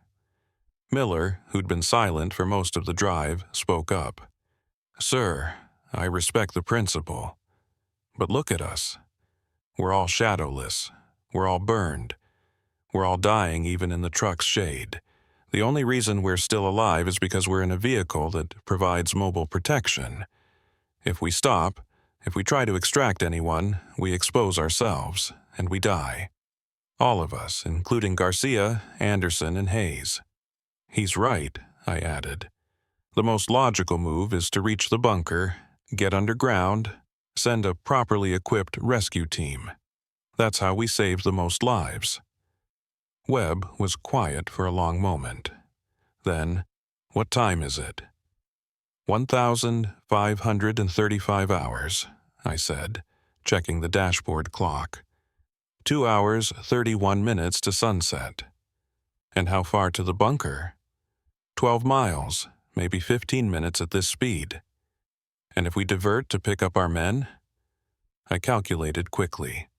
Miller, who'd been silent for most of the drive, spoke up. "Sir, I respect the principle. But look at us. We're all shadowless. We're all burned. We're all dying even in the truck's shade. The only reason we're still alive is because we're in a vehicle that provides mobile protection. If we stop, if we try to extract anyone, we expose ourselves, and we die. All of us, including Garcia, Anderson, and Hayes." "He's right," I added. "The most logical move is to reach the bunker, get underground, send a properly equipped rescue team. That's how we save the most lives." Webb was quiet for a long moment. Then, "What time is it?" 1,535 hours, I said, checking the dashboard clock. 2 hours, 31 minutes to sunset. "And how far to the bunker?" 12 miles, maybe 15 minutes at this speed. "And if we divert to pick up our men?" I calculated quickly.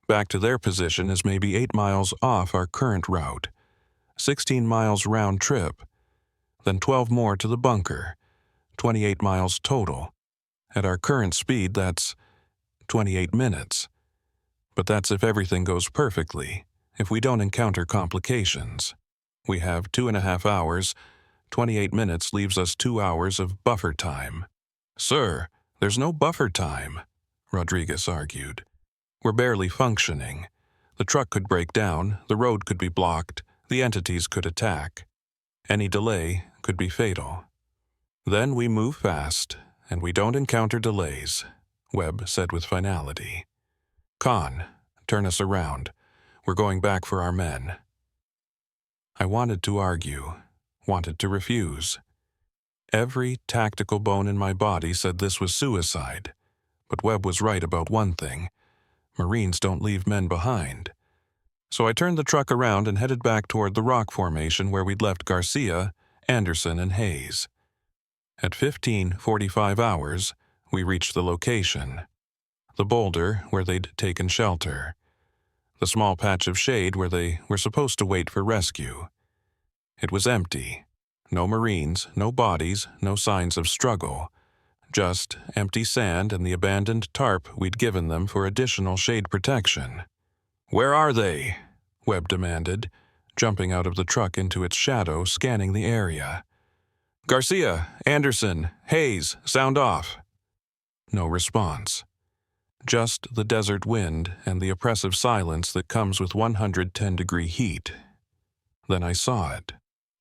Back to their position is maybe 8 miles off our current route, 16 miles round trip, then 12 more to the bunker, 28 miles total. At our current speed, that's 28 minutes. But that's if everything goes perfectly, if we don't encounter complications. We have 2.5 hours, 28 minutes leaves us 2 hours of buffer time. "Sir, there's no buffer time," Rodriguez argued. "We're barely functioning. The truck could break down, the road could be blocked, the entities could attack. Any delay could be fatal." "Then we move fast, and we don't encounter delays," Webb said with finality. "Khan, turn us around. We're going back for our men." I wanted to argue, wanted to refuse. Every tactical bone in my body said this was suicide, but Webb was right about one thing. Marines don't leave men behind. So I turned the truck around and headed back toward the rock formation where we'd left Garcia, Anderson, and Hayes. At 15:45 hours, we reached the location. The boulder where they'd taken shelter. The small patch of shade where they were supposed to wait for rescue. It was empty. No Marines, no bodies, no signs of struggle. Just empty sand and the abandoned tarp we'd given them for additional shade protection. "Where are they?" Webb demanded, jumping out of the truck into its shadow, scanning the area. "Garcia, Anderson, Hayes, sound off." No response. Just the desert wind and the oppressive silence that comes with 110-degree heat. Then I saw it.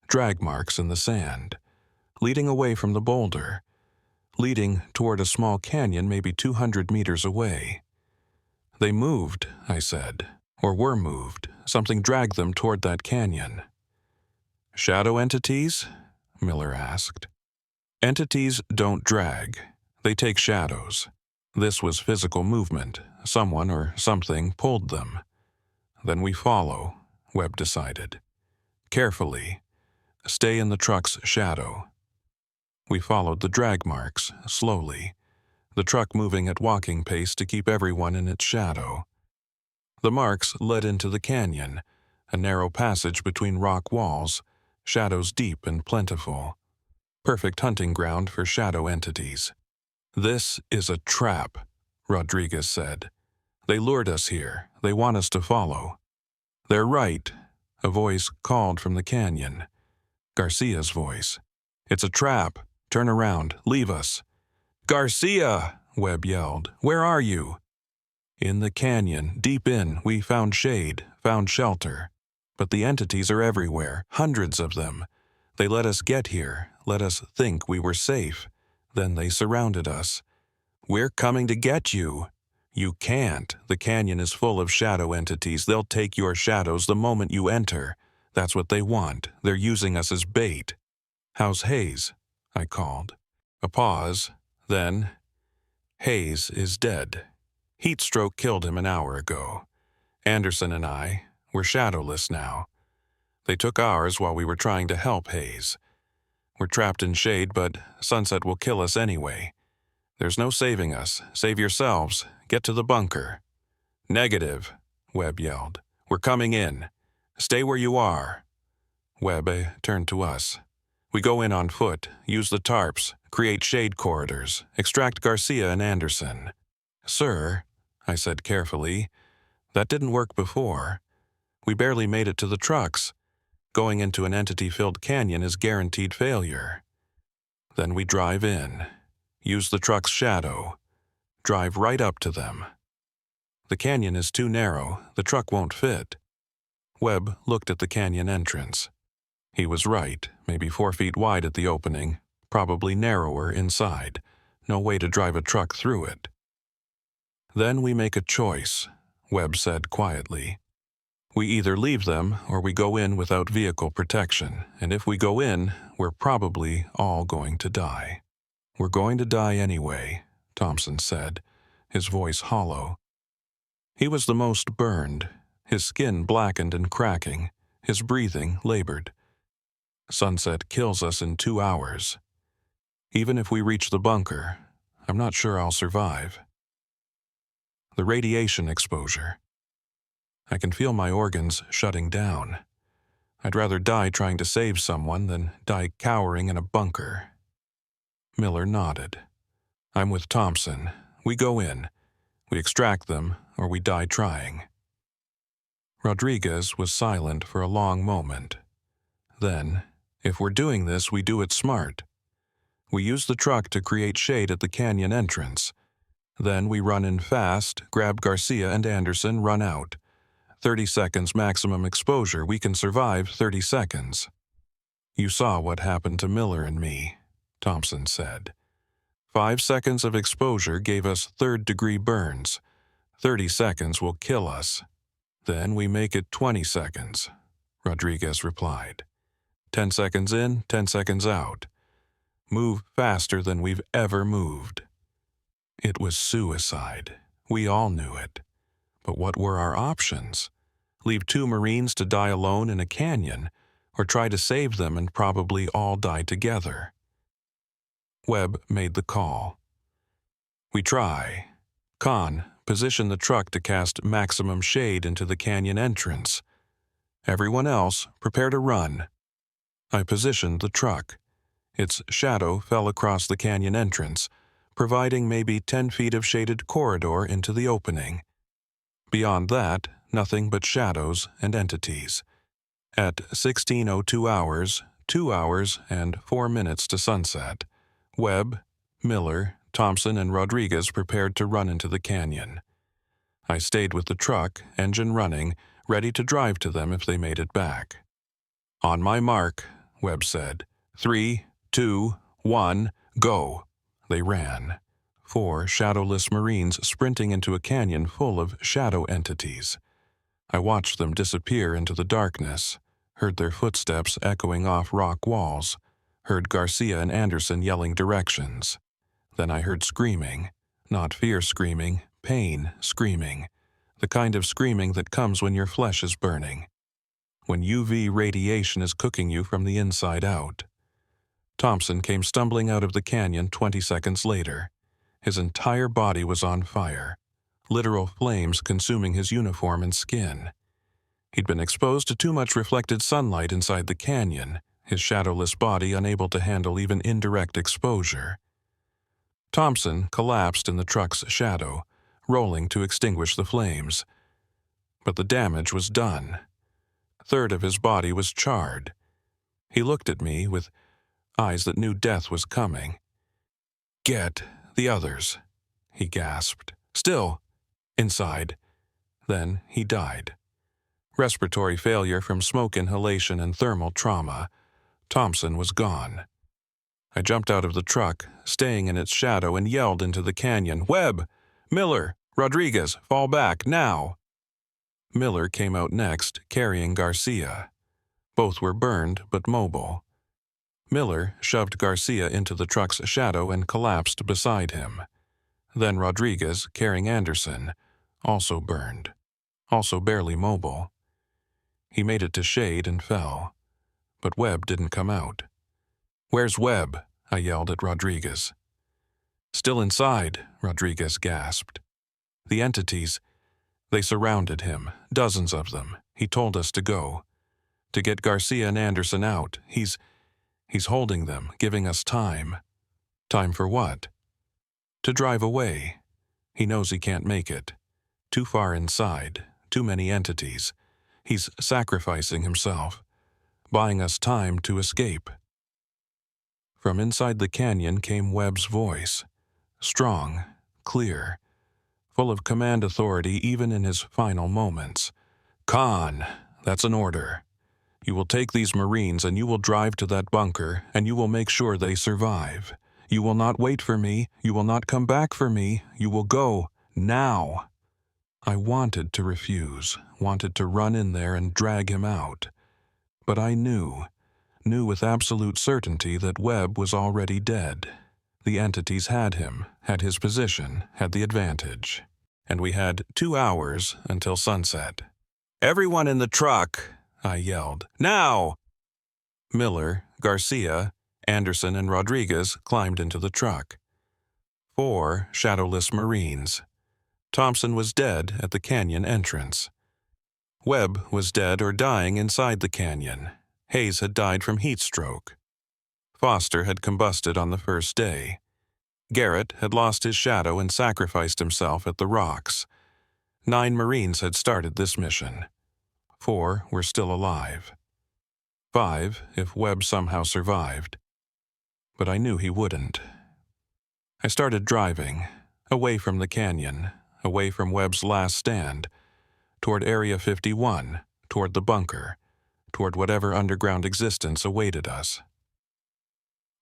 Drag marks in the sand, leading away from the boulder, leading toward a small canyon maybe 200 meters away. "They moved," I said, "or were moved. Something dragged them toward that canyon." "Shadow entities?" Miller asked. "Entities don't drag. They take shadows. This was physical movement. Someone or something pulled them. Then we follow," Webb decided. "Carefully. Stay in the truck's shadow." We followed the drag marks, slowly, the truck moving at walking pace to keep everyone in its shadow. The marks led into the canyon, a narrow passage between rock walls, shadows deep and plentiful. Perfect hunting ground for shadow entities. "This is a trap," Rodriguez said. "They lured us here. They want us to follow." "They're right," a voice called from the canyon. Garcia's voice. "It's a trap. Turn around. Leave us." "Garcia!" Webb yelled. "Where are you?" "In the canyon, deep in. We found shade, found shelter. But the entities are everywhere, hundreds of them. They let us get here, let us think we were safe. Then they surrounded us. We're coming to get you." "You can't. The canyon is full of shadow entities. They'll take your shadows the moment you enter. That's what they want. They're using us as bait." "How's Hayes?" I called. A pause, then, "Hayes is dead. Heat stroke killed him an hour ago. Anderson and I, we're shadowless now. They took ours while we were trying to help Hayes. We're trapped in shade, but sunset will kill us anyway. There's no saving us. Save yourselves. Get to the bunker." "Negative," Webb yelled. "We're coming in. Stay where you are." Webb turned to us. "We go in on foot, use the tarps, create shade corridors, extract Garcia and Anderson." "Sir," I said carefully, "that didn't work before. We barely made it to the trucks. Going into an entity-filled canyon is guaranteed failure." "Then we drive in. Use the truck's shadow. Drive right up to them. The canyon is too narrow. The truck won't fit." Webb looked at the canyon entrance. He was right, maybe 4 feet wide at the opening, probably narrower inside. No way to drive a truck through it. "Then we make a choice," Webb said quietly. "We either leave them or we go in without vehicle protection, and if we go in, we're probably all going to die." "We're going to die anyway," Thompson said, his voice hollow. He was the most burned, his skin blackened and cracking, his breathing labored. "Sunset kills us in 2 hours. Even if we reach the bunker, I'm not sure I'll survive. The radiation exposure. I can feel my organs shutting down. I'd rather die trying to save someone than die cowering in a bunker." Miller nodded. "I'm with Thompson. We go in. We extract them, or we die trying." Rodriguez was silent for a long moment. Then, "If we're doing this, we do it smart. We use the truck to create shade at the canyon entrance. Then we run in fast, grab Garcia and Anderson, run out. 30 seconds maximum exposure. We can survive 30 seconds. "You saw what happened to Miller and me," Thompson said. 5 seconds of exposure gave us third-degree burns. 30 seconds will kill us. Then we make it 20 seconds, Rodriguez replied. 10 seconds in, 10 seconds out. Move faster than we've ever moved. It was suicide. We all knew it. But what were our options? Leave 2 Marines to die alone in a canyon, or try to save them and probably all die together? Webb made the call. "We try. Khan, position the truck to cast maximum shade into the canyon entrance. Everyone else, prepare to run." I positioned the truck. Its shadow fell across the canyon entrance, providing maybe 10 feet of shaded corridor into the opening. Beyond that, nothing but shadows and entities. At 16:02 hours, 2 hours and 4 minutes to sunset, Webb, Miller, Thompson, and Rodriguez prepared to run into the canyon. I stayed with the truck, engine running, ready to drive to them if they made it back. "On my mark," Webb said. 3, 2, 1, go. They ran. 4 shadowless Marines sprinting into a canyon full of shadow entities. I watched them disappear into the darkness, heard their footsteps echoing off rock walls, heard Garcia and Anderson yelling directions. Then I heard screaming, not fear screaming, pain screaming, the kind of screaming that comes when your flesh is burning, when UV radiation is cooking you from the inside out. Thompson came stumbling out of the canyon 20 seconds later. His entire body was on fire, literal flames consuming his uniform and skin. He'd been exposed to too much reflected sunlight inside the canyon, his shadowless body unable to handle even indirect exposure. Thompson collapsed in the truck's shadow, rolling to extinguish the flames. But the damage was done. A third of his body was charred. He looked at me with eyes that knew death was coming. "Get the others," he gasped. "Still inside." Then he died. Respiratory failure from smoke inhalation and thermal trauma. Thompson was gone. I jumped out of the truck, staying in its shadow, and yelled into the canyon, "Webb! Miller! Rodriguez! Fall back, now!" Miller came out next, carrying Garcia. Both were burned but mobile. Miller shoved Garcia into the truck's shadow and collapsed beside him. Then Rodriguez, carrying Anderson, also burned, also barely mobile. He made it to shade and fell. But Webb didn't come out. "Where's Webb?" I yelled at Rodriguez. "Still inside," Rodriguez gasped. "The entities, they surrounded him, dozens of them. He told us to go. To get Garcia and Anderson out. He's holding them, giving us time." "Time for what?" "To drive away. He knows he can't make it. Too far inside, too many entities. He's sacrificing himself, buying us time to escape." From inside the canyon came Webb's voice, strong, clear, full of command authority even in his final moments. "Khan, that's an order. You will take these Marines and you will drive to that bunker and you will make sure they survive. You will not wait for me. You will not come back for me. You will go now." I wanted to refuse, wanted to run in there and drag him out. But I knew with absolute certainty that Webb was already dead. The entities had him, had his position, had the advantage. And we had 2 hours until sunset. "Everyone in the truck!" I yelled. "Now!" Miller, Garcia, Anderson, and Rodriguez climbed into the truck. 4 shadowless Marines. Thompson was dead at the canyon entrance. Webb was dead or dying inside the canyon. Hayes had died from heat stroke. Foster had combusted on the first day. Garrett had lost his shadow and sacrificed himself at the rocks. 9 Marines had started this mission. 4 were still alive. 5 if Webb somehow survived. But I knew he wouldn't. I started driving, away from the canyon, away from Webb's last stand, toward Area 51, toward the bunker, toward whatever underground existence awaited us.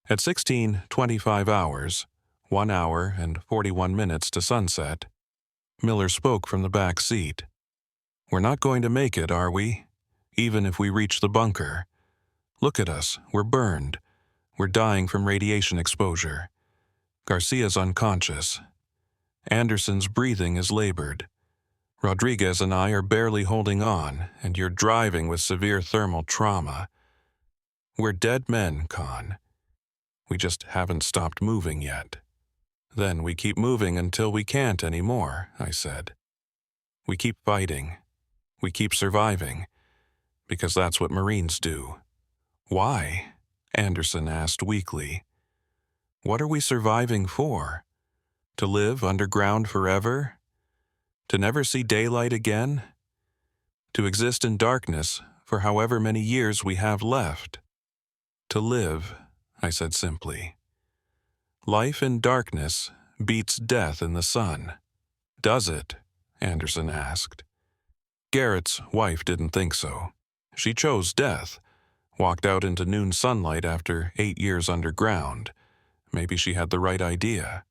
At 16:25 hours, 1 hour and 41 minutes to sunset, Miller spoke from the back seat. "We're not going to make it, are we? Even if we reach the bunker. Look at us, we're burned. We're dying from radiation exposure. Garcia's unconscious. Anderson's breathing is labored. Rodriguez and I are barely holding on, and you're driving with severe thermal trauma. We're dead men, Khan. We just haven't stopped moving yet." "Then we keep moving until we can't anymore," I said. "We keep fighting. We keep surviving. Because that's what Marines do." "Why?" Anderson asked weakly. "What are we surviving for? To live underground forever? To never see daylight again? To exist in darkness for however many years we have left. To live, I said simply. Life in darkness beats death in the sun. Does it? Anderson asked. Garrett's wife didn't think so. She chose death, walked out into noon sunlight after 8 years underground. Maybe she had the right idea.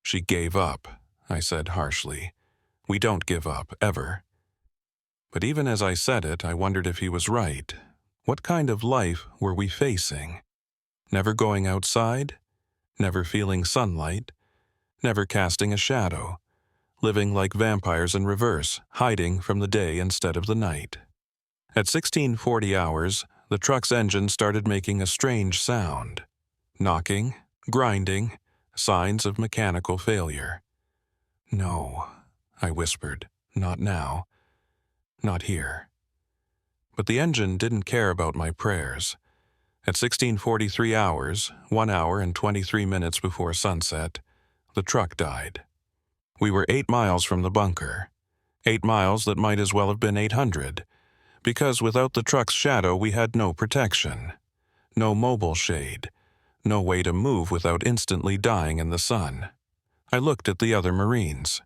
She gave up, I said harshly. We don't give up, ever. But even as I said it, I wondered if he was right. What kind of life were we facing? Never going outside? Never feeling sunlight? Never casting a shadow? Living like vampires in reverse, hiding from the day instead of the night. At 1640 hours, the truck's engine started making a strange sound. Knocking, grinding, signs of mechanical failure. No, I whispered, not now. Not here. But the engine didn't care about my prayers. At 1643 hours, 1 hour and 23 minutes before sunset, the truck died. We were 8 miles from the bunker. 8 miles that might as well have been 800, because without the truck's shadow we had no protection. No mobile shade. No way to move without instantly dying in the sun. I looked at the other Marines.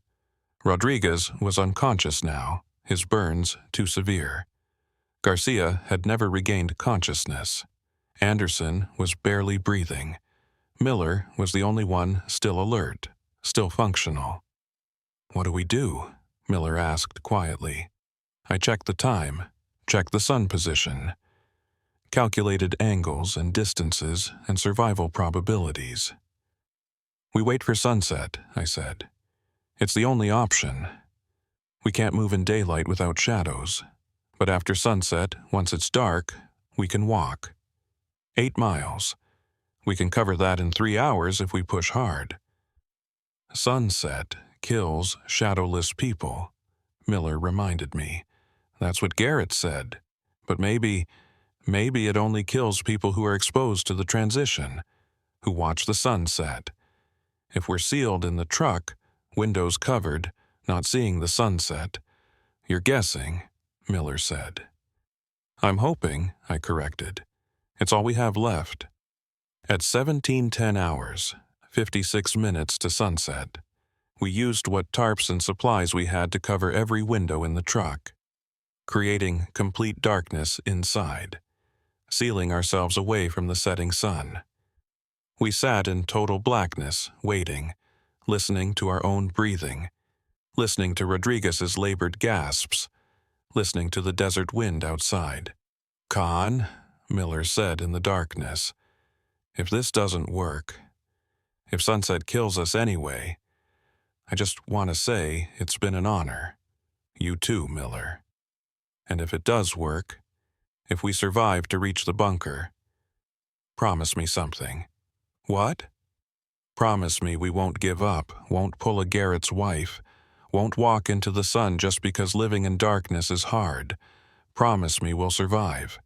Rodriguez was unconscious now, his burns too severe. Garcia had never regained consciousness. Anderson was barely breathing. Miller was the only one still alert, still functional. What do we do? Miller asked quietly. I checked the time, checked the sun position, calculated angles and distances and survival probabilities. We wait for sunset, I said. It's the only option. We can't move in daylight without shadows, but after sunset, once it's dark, we can walk. 8 miles. We can cover that in 3 hours if we push hard. Sunset kills shadowless people, Miller reminded me. That's what Garrett said. But maybe it only kills people who are exposed to the transition, who watch the sunset. If we're sealed in the truck, windows covered, not seeing the sunset, you're guessing, Miller said. I'm hoping, I corrected. It's all we have left. At 1710 hours, 56 minutes to sunset, we used what tarps and supplies we had to cover every window in the truck, creating complete darkness inside, sealing ourselves away from the setting sun. We sat in total blackness, waiting, listening to our own breathing, listening to Rodriguez's labored gasps, listening to the desert wind outside. Con, Miller said in the darkness, if this doesn't work, if sunset kills us anyway, I just want to say it's been an honor. You too, Miller. And if it does work, if we survive to reach the bunker, promise me something. What? Promise me we won't give up, won't pull a Garrett's wife, won't walk into the sun just because living in darkness is hard. Promise me we'll survive.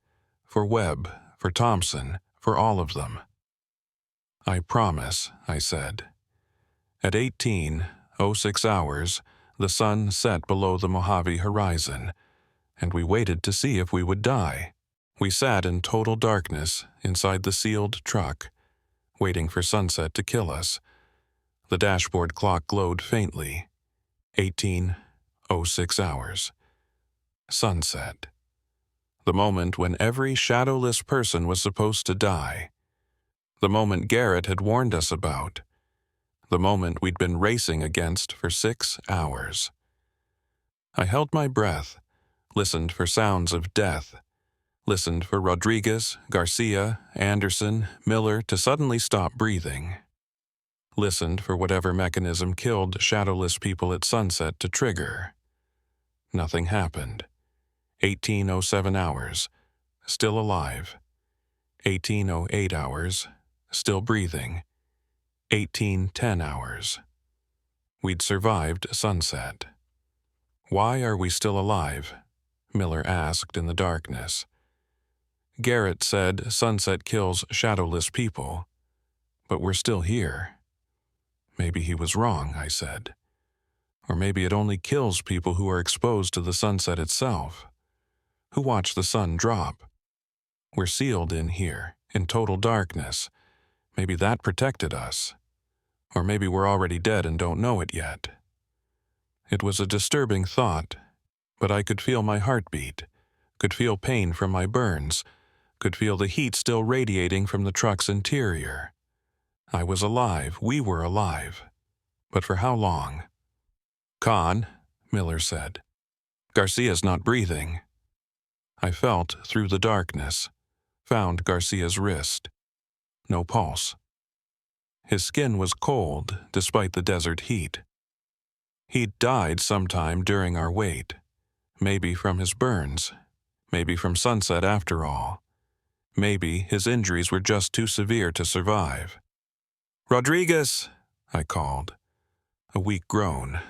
For Webb, for Thompson, for all of them. I promise, I said. At 18:06 hours, the sun set below the Mojave horizon, and we waited to see if we would die. We sat in total darkness inside the sealed truck, waiting for sunset to kill us. The dashboard clock glowed faintly. 18:06 hours. Sunset. The moment when every shadowless person was supposed to die. The moment Garrett had warned us about. The moment we'd been racing against for 6 hours. I held my breath, listened for sounds of death, listened for Rodriguez, Garcia, Anderson, Miller to suddenly stop breathing. Listened for whatever mechanism killed shadowless people at sunset to trigger. Nothing happened. 18:07 hours, still alive. 18:08 hours, still breathing. 18:10 hours. We'd survived sunset. Why are we still alive? Miller asked in the darkness. Garrett said sunset kills shadowless people, but we're still here. Maybe he was wrong, I said. Or maybe it only kills people who are exposed to the sunset itself, who watch the sun drop. We're sealed in here, in total darkness. Maybe that protected us. Or maybe we're already dead and don't know it yet. It was a disturbing thought, but I could feel my heartbeat, could feel pain from my burns, could feel the heat still radiating from the truck's interior. I was alive, we were alive. But for how long? "Con," Miller said. "Garcia's not breathing." I felt through the darkness, found Garcia's wrist. No pulse. His skin was cold despite the desert heat. He'd died sometime during our wait. Maybe from his burns. Maybe from sunset after all. Maybe his injuries were just too severe to survive. "Rodriguez!" I called. A weak groan.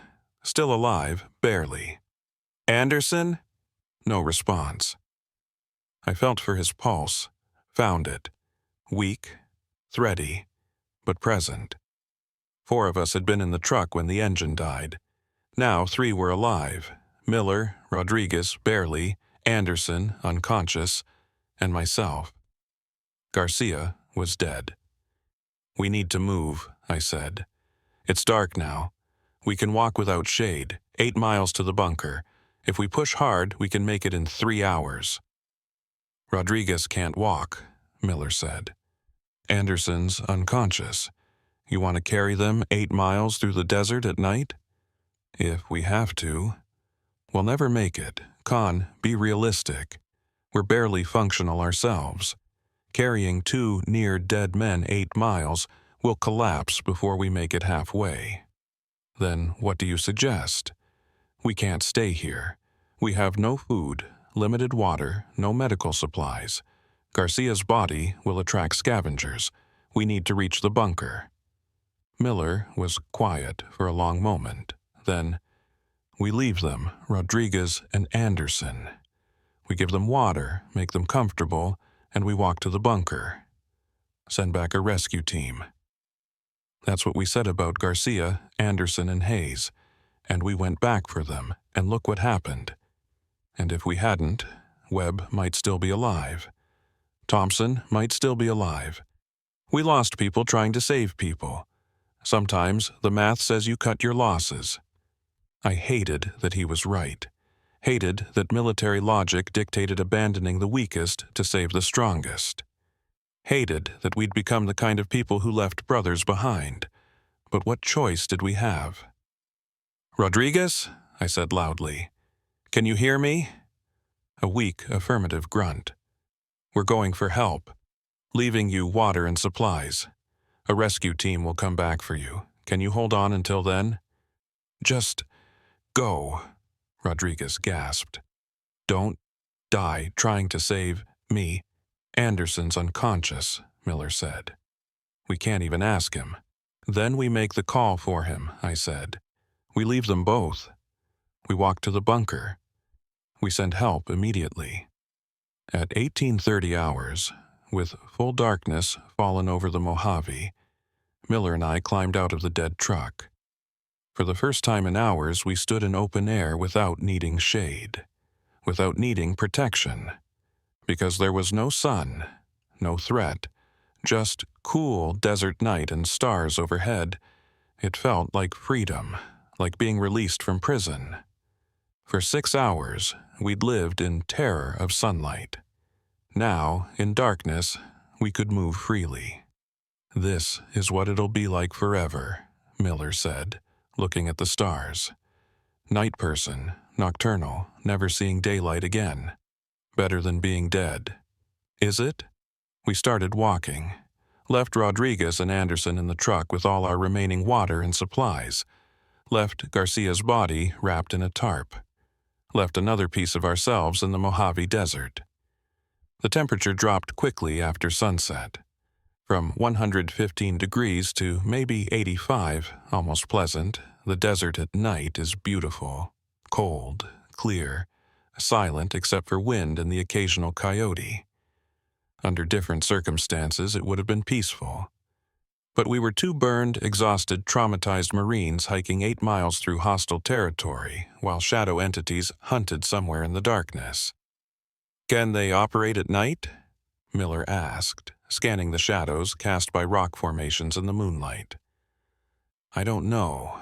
Still alive, barely. "Anderson?" No response. I felt for his pulse, found it. Weak, thready, but present. 4 of us had been in the truck when the engine died. Now 3 were alive. Miller, Rodriguez, barely, Anderson, unconscious, and myself. Garcia was dead. "We need to move," I said. "It's dark now. We can walk without shade, 8 miles to the bunker. If we push hard, we can make it in 3 hours." "Rodriguez can't walk," Miller said. "Anderson's unconscious. You want to carry them 8 miles through the desert at night?" "If we have to." "We'll never make it. Con, be realistic. We're barely functional ourselves. Carrying 2 near-dead men 8 miles will collapse before we make it halfway." "Then what do you suggest?" "We can't stay here. We have no food, limited water, no medical supplies. Garcia's body will attract scavengers. We need to reach the bunker." Miller was quiet for a long moment. Then, "We leave them, Rodriguez and Anderson. We give them water, make them comfortable, and we walk to the bunker. Send back a rescue team." That's what we said about Garcia, Anderson, and Hayes, and we went back for them, and look what happened. And if we hadn't, Webb might still be alive. Thompson might still be alive. We lost people trying to save people. Sometimes the math says you cut your losses. I hated that he was right. Hated that military logic dictated abandoning the weakest to save the strongest. Hated that we'd become the kind of people who left brothers behind. But what choice did we have? "Rodriguez?" I said loudly. "Can you hear me?" A weak affirmative grunt. "We're going for help. Leaving you water and supplies. A rescue team will come back for you. Can you hold on until then?" "Just go," Rodriguez gasped. "Don't die trying to save me." "Anderson's unconscious," Miller said. "We can't even ask him." "Then we make the call for him," I said. "We leave them both. We walk to the bunker. We send help immediately." At 1830 hours, with full darkness fallen over the Mojave, Miller and I climbed out of the dead truck. For the first time in hours, we stood in open air without needing shade, without needing protection. Because there was no sun, no threat, just cool desert night and stars overhead, it felt like freedom, like being released from prison. For 6 hours, we'd lived in terror of sunlight. Now, in darkness, we could move freely. "This is what it'll be like forever," Miller said, looking at the stars. "Night person, nocturnal, never seeing daylight again. Better than being dead." "Is it?" We started walking. Left Rodriguez and Anderson in the truck with all our remaining water and supplies. Left Garcia's body wrapped in a tarp. Left another piece of ourselves in the Mojave Desert. The temperature dropped quickly after sunset. From 115 degrees to maybe 85, almost pleasant. The desert at night is beautiful. Cold, clear, silent except for wind and the occasional coyote. Under different circumstances, it would have been peaceful. But we were two burned, exhausted, traumatized Marines hiking 8 miles through hostile territory while shadow entities hunted somewhere in the darkness. "Can they operate at night?" Miller asked, scanning the shadows cast by rock formations in the moonlight. "I don't know."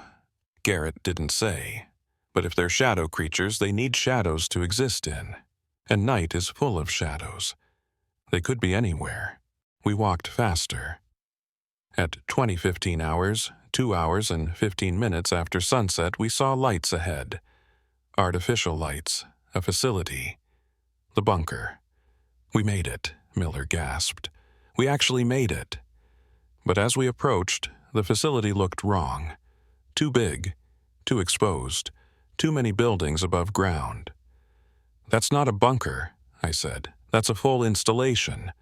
Garrett didn't say. "But if they're shadow creatures, they need shadows to exist in. And night is full of shadows. They could be anywhere." We walked faster. At 2015 hours, 2 hours and 15 minutes after sunset, we saw lights ahead. Artificial lights, a facility. The bunker. "We made it," Miller gasped. "We actually made it." But as we approached, the facility looked wrong. Too big, too exposed, too many buildings above ground. "That's not a bunker," I said. "That's a full installation.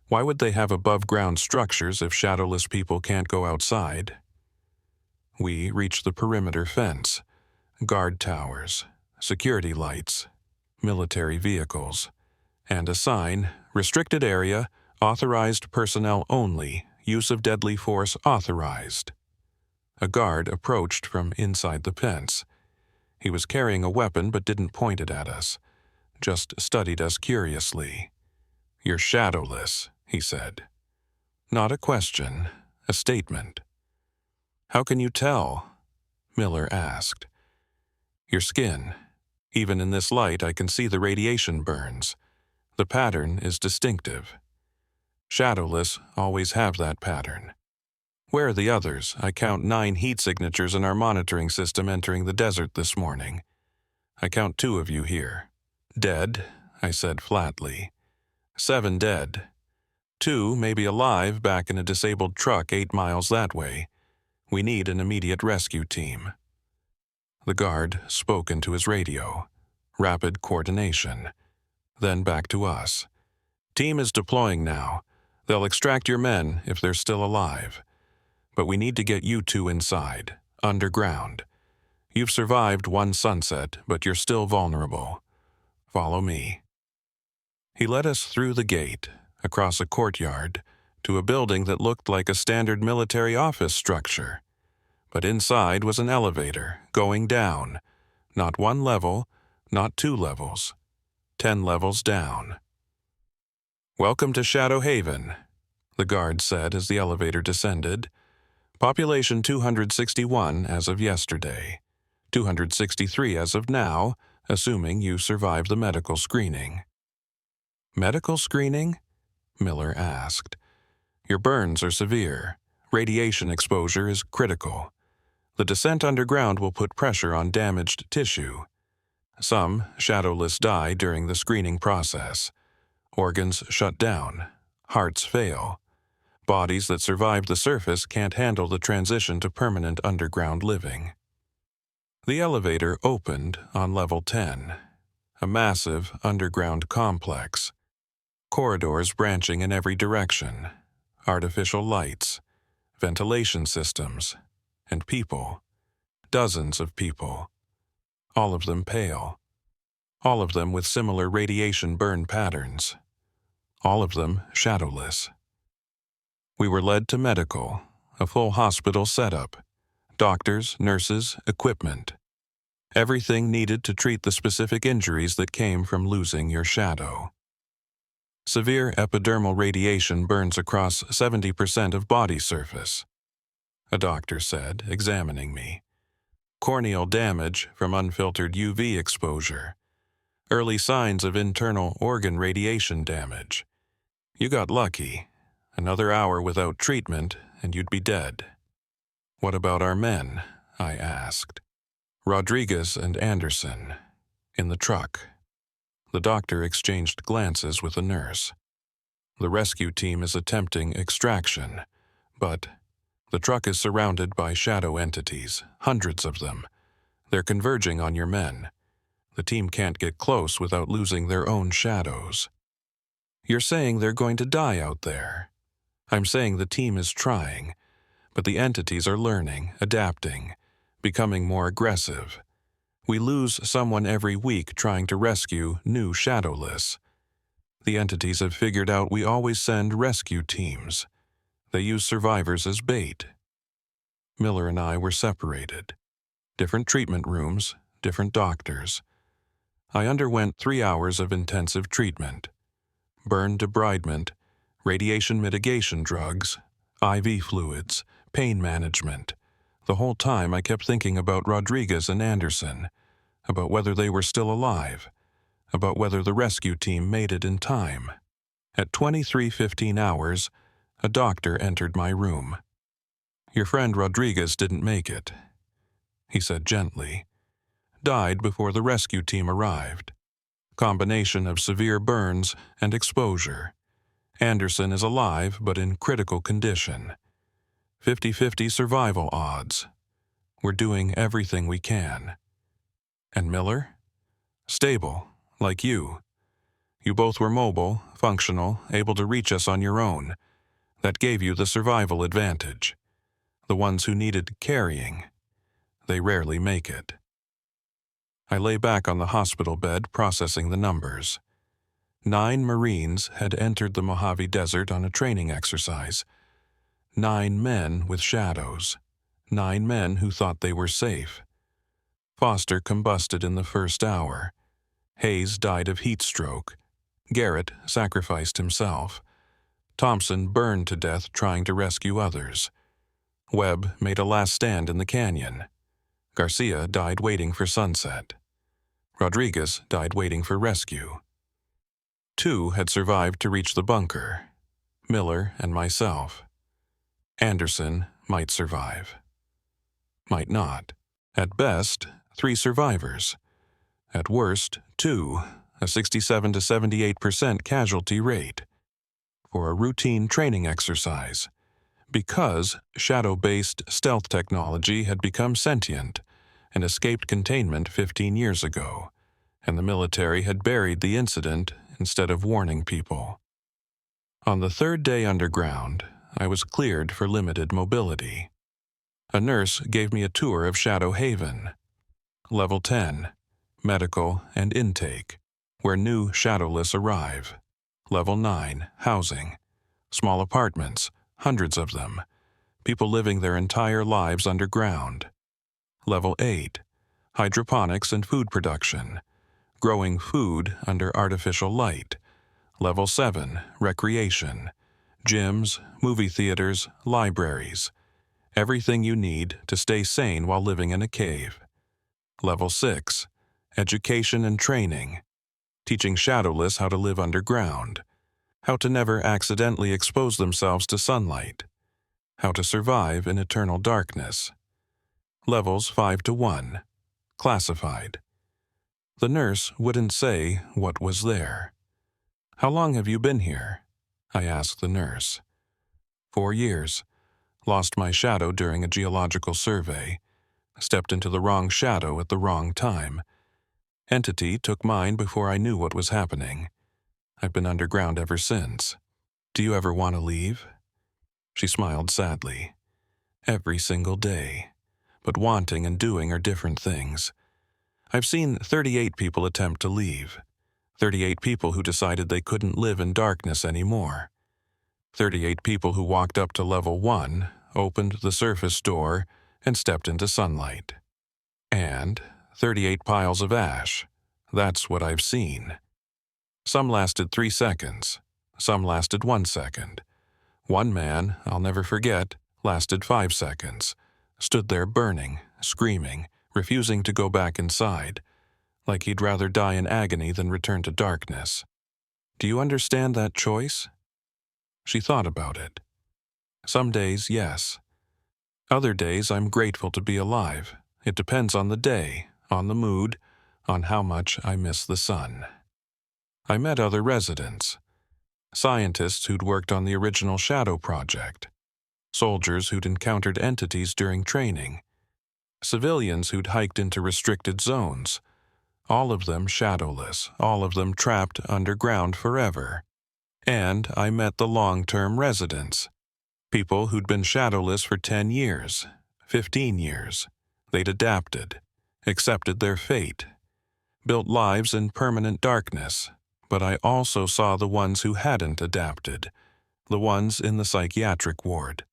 Why would they have above-ground structures if shadowless people can't go outside?" We reached the perimeter fence. Guard towers, security lights, military vehicles, and a sign, "Restricted area, authorized personnel only, use of deadly force authorized." A guard approached from inside the fence. He was carrying a weapon but didn't point it at us, just studied us curiously. "You're shadowless," he said. Not a question, a statement. "How can you tell?" Miller asked. "Your skin. Even in this light, I can see the radiation burns. The pattern is distinctive. Shadowless always have that pattern. Where are the others? I count 9 heat signatures in our monitoring system entering the desert this morning. I count 2 of you here." "Dead," I said flatly. 7 dead. 2 may be alive back in a disabled truck 8 miles that way. We need an immediate rescue team." The guard spoke into his radio. Rapid coordination. Then back to us. "Team is deploying now. They'll extract your men if they're still alive. But we need to get you 2 inside, underground. You've survived one sunset, but you're still vulnerable. Follow me." He led us through the gate, across a courtyard, to a building that looked like a standard military office structure. But inside was an elevator, going down. Not 1 level, not 2 levels. 10 levels down. "Welcome to Shadow Haven," the guard said as the elevator descended. "Population 261 as of yesterday. 263 as of now, assuming you survive the medical screening." "Medical screening?" Miller asked. "Your burns are severe. Radiation exposure is critical. The descent underground will put pressure on damaged tissue. Some shadowless die during the screening process. Organs shut down. Hearts fail. Bodies that survive the surface can't handle the transition to permanent underground living." The elevator opened on level 10, a massive underground complex. Corridors branching in every direction, artificial lights, ventilation systems, and people. Dozens of people. All of them pale. All of them with similar radiation burn patterns. All of them shadowless. We were led to medical, a full hospital setup. Doctors, nurses, equipment. Everything needed to treat the specific injuries that came from losing your shadow. Severe epidermal radiation burns across 70% of body surface, a doctor said, examining me. Corneal damage from unfiltered UV exposure. Early signs of internal organ radiation damage. You got lucky. Another hour without treatment, and you'd be dead. "What about our men?" I asked. "Rodriguez and Anderson. In the truck." The doctor exchanged glances with a nurse. "The rescue team is attempting extraction, but the truck is surrounded by shadow entities, hundreds of them. They're converging on your men. The team can't get close without losing their own shadows." "You're saying they're going to die out there?" "I'm saying the team is trying, but the entities are learning, adapting, becoming more aggressive. We lose someone every week trying to rescue new shadowless. The entities have figured out we always send rescue teams. They used survivors as bait. Miller and I were separated. Different treatment rooms, different doctors. I underwent 3 hours of intensive treatment. Burn debridement, radiation mitigation drugs, IV fluids, pain management. The whole time I kept thinking about Rodriguez and Anderson, about whether they were still alive, about whether the rescue team made it in time. At 23:15 hours, a doctor entered my room. "Your friend Rodriguez didn't make it," he said gently. "Died before the rescue team arrived. Combination of severe burns and exposure. Anderson is alive but in critical condition. 50-50 survival odds. We're doing everything we can." "And Miller?" "Stable, like you. You both were mobile, functional, able to reach us on your own. That gave you the survival advantage. The ones who needed carrying, they rarely make it." I lay back on the hospital bed processing the numbers. 9 Marines had entered the Mojave Desert on a training exercise. 9 men with shadows. 9 men who thought they were safe. Foster combusted in the first hour. Hayes died of heat stroke. Garrett sacrificed himself. Thompson burned to death trying to rescue others. Webb made a last stand in the canyon. Garcia died waiting for sunset. Rodriguez died waiting for rescue. 2 had survived to reach the bunker, Miller and myself. Anderson might survive. Might not. At best, 3 survivors. At worst, 2, a 67 to 78% casualty rate. For a routine training exercise. Because shadow-based stealth technology had become sentient and escaped containment 15 years ago, and the military had buried the incident instead of warning people. On the 3rd day underground, I was cleared for limited mobility. A nurse gave me a tour of Shadow Haven. Level 10, medical and intake, where new shadowless arrive. Level 9, housing. Small apartments, hundreds of them. People living their entire lives underground. Level 8, hydroponics and food production. Growing food under artificial light. Level 7, recreation. Gyms, movie theaters, libraries. Everything you need to stay sane while living in a cave. Level 6, education and training. Teaching shadowless how to live underground. How to never accidentally expose themselves to sunlight. How to survive in eternal darkness. Levels 5 to 1. Classified. The nurse wouldn't say what was there. "How long have you been here?" I asked the nurse. 4 years. Lost my shadow during a geological survey. Stepped into the wrong shadow at the wrong time. Entity took mine before I knew what was happening. I've been underground ever since. Do you ever want to leave? She smiled sadly. Every single day. But wanting and doing are different things. I've seen 38 people attempt to leave. 38 people who decided they couldn't live in darkness anymore. 38 people who walked up to level 1, opened the surface door, and stepped into sunlight. And 38 piles of ash. That's what I've seen. Some lasted 3 seconds. Some lasted 1 second. One man, I'll never forget, lasted 5 seconds. Stood there burning, screaming, refusing to go back inside, like he'd rather die in agony than return to darkness. Do you understand that choice? She thought about it. Some days, yes. Other days, I'm grateful to be alive. It depends on the day, on the mood, on how much I miss the sun. I met other residents. Scientists who'd worked on the original Shadow Project. Soldiers who'd encountered entities during training. Civilians who'd hiked into restricted zones. All of them shadowless, all of them trapped underground forever. And I met the long-term residents. People who'd been shadowless for 10 years, 15 years. They'd adapted, accepted their fate, built lives in permanent darkness. But I also saw the ones who hadn't adapted, The ones in the psychiatric ward.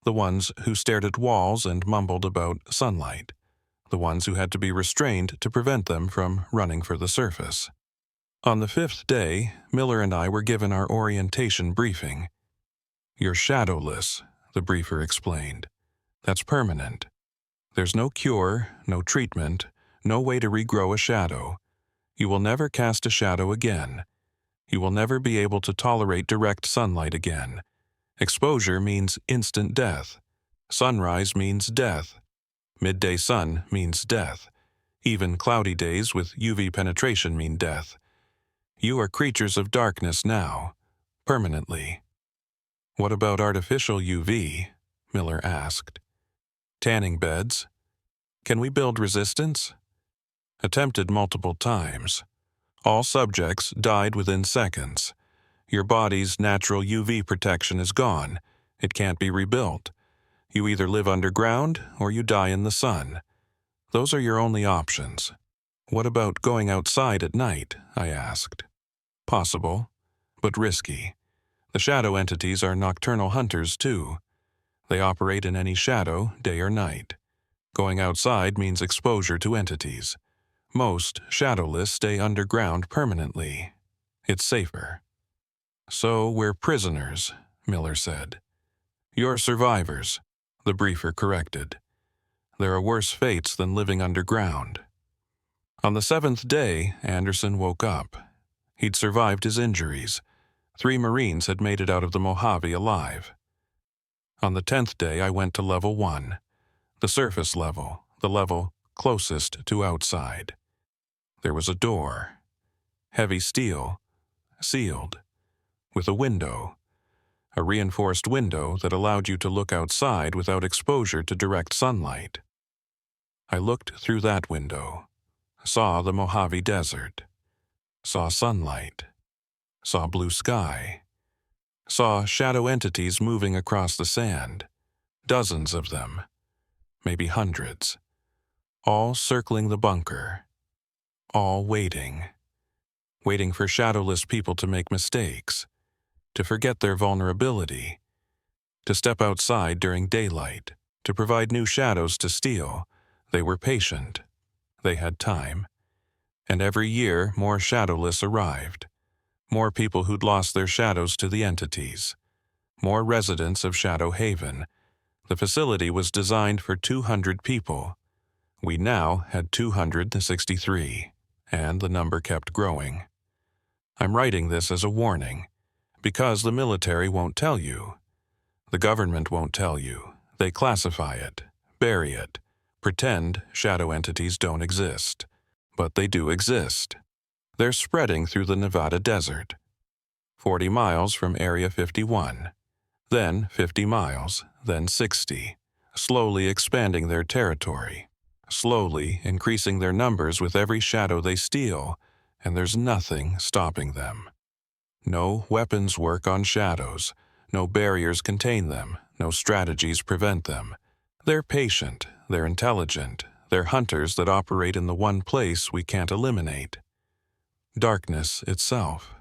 The ones who stared at walls and mumbled about sunlight. The ones who had to be restrained to prevent them from running for the surface. On the 5th day, Miller and I were given our orientation briefing. "You're shadowless," the briefer explained. "That's permanent. There's no cure, no treatment, no way to regrow a shadow. You will never cast a shadow again. You will never be able to tolerate direct sunlight again. Exposure means instant death. Sunrise means death. Midday sun means death. Even cloudy days with UV penetration mean death. You are creatures of darkness now, permanently." "What about artificial UV?" Miller asked. "Tanning beds? Can we build resistance?" "Attempted multiple times. All subjects died within seconds. Your body's natural UV protection is gone. It can't be rebuilt. You either live underground or you die in the sun. Those are your only options." "What about going outside at night?" I asked. "Possible, but risky. The shadow entities are nocturnal hunters too. They operate in any shadow, day or night. Going outside means exposure to entities. Most shadowless stay underground permanently. It's safer." "So we're prisoners," Miller said. "You're survivors," the briefer corrected. "There are worse fates than living underground." On the 7th day, Anderson woke up. He'd survived his injuries. 3 Marines had made it out of the Mojave alive. On the 10th day, I went to level 1, the surface level, the level closest to outside. There was a door, heavy steel, sealed, with a window, a reinforced window that allowed you to look outside without exposure to direct sunlight. I looked through that window, saw the Mojave Desert, saw sunlight, saw blue sky, saw shadow entities moving across the sand, dozens of them, maybe hundreds, all circling the bunker, all waiting for shadowless people to make mistakes, to forget their vulnerability, to step outside during daylight, to provide new shadows to steal. They were patient. They had time. And every year, more shadowless arrived. More people who'd lost their shadows to the entities. More residents of Shadow Haven. The facility was designed for 200 people. We now had 263, and the number kept growing. I'm writing this as a warning, because the military won't tell you. The government won't tell you. They classify it, bury it, pretend shadow entities don't exist. But they do exist. They're spreading through the Nevada desert. 40 miles from Area 51, then 50 miles, then 60, slowly expanding their territory, slowly increasing their numbers with every shadow they steal, and there's nothing stopping them. No weapons work on shadows, no barriers contain them, no strategies prevent them. They're patient, they're intelligent, they're hunters that operate in the one place we can't eliminate. Darkness itself.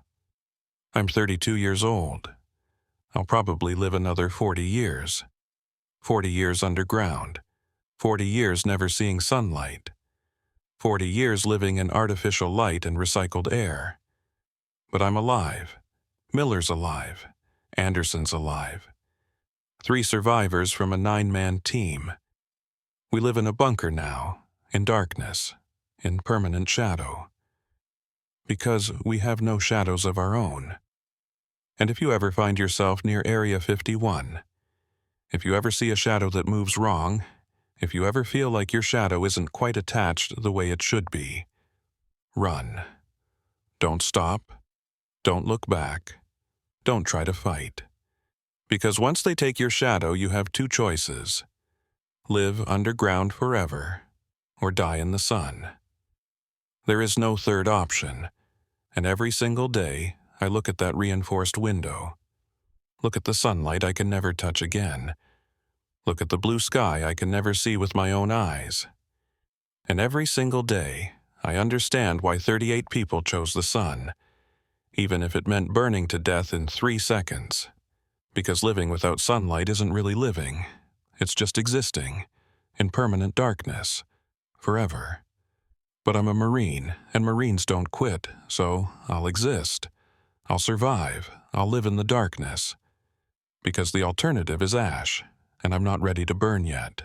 I'm 32 years old. I'll probably live another 40 years. 40 years underground. 40 years never seeing sunlight. 40 years living in artificial light and recycled air. But I'm alive. Miller's alive. Anderson's alive. 3 survivors from a 9-man team. We live in a bunker now, in darkness, in permanent shadow. Because we have no shadows of our own. And if you ever find yourself near Area 51, if you ever see a shadow that moves wrong, if you ever feel like your shadow isn't quite attached the way it should be, run. Don't stop. Don't look back. Don't try to fight. Because once they take your shadow, you have 2 choices. Live underground forever, or die in the sun. There is no third option, and every single day I look at that reinforced window. Look at the sunlight I can never touch again. Look at the blue sky I can never see with my own eyes. And every single day I understand why 38 people chose the sun, even if it meant burning to death in 3 seconds. because living without sunlight isn't really living. It's just existing, in permanent darkness, forever. But I'm a Marine, and Marines don't quit, so I'll exist. I'll survive. I'll live in the darkness. Because the alternative is ash, and I'm not ready to burn yet.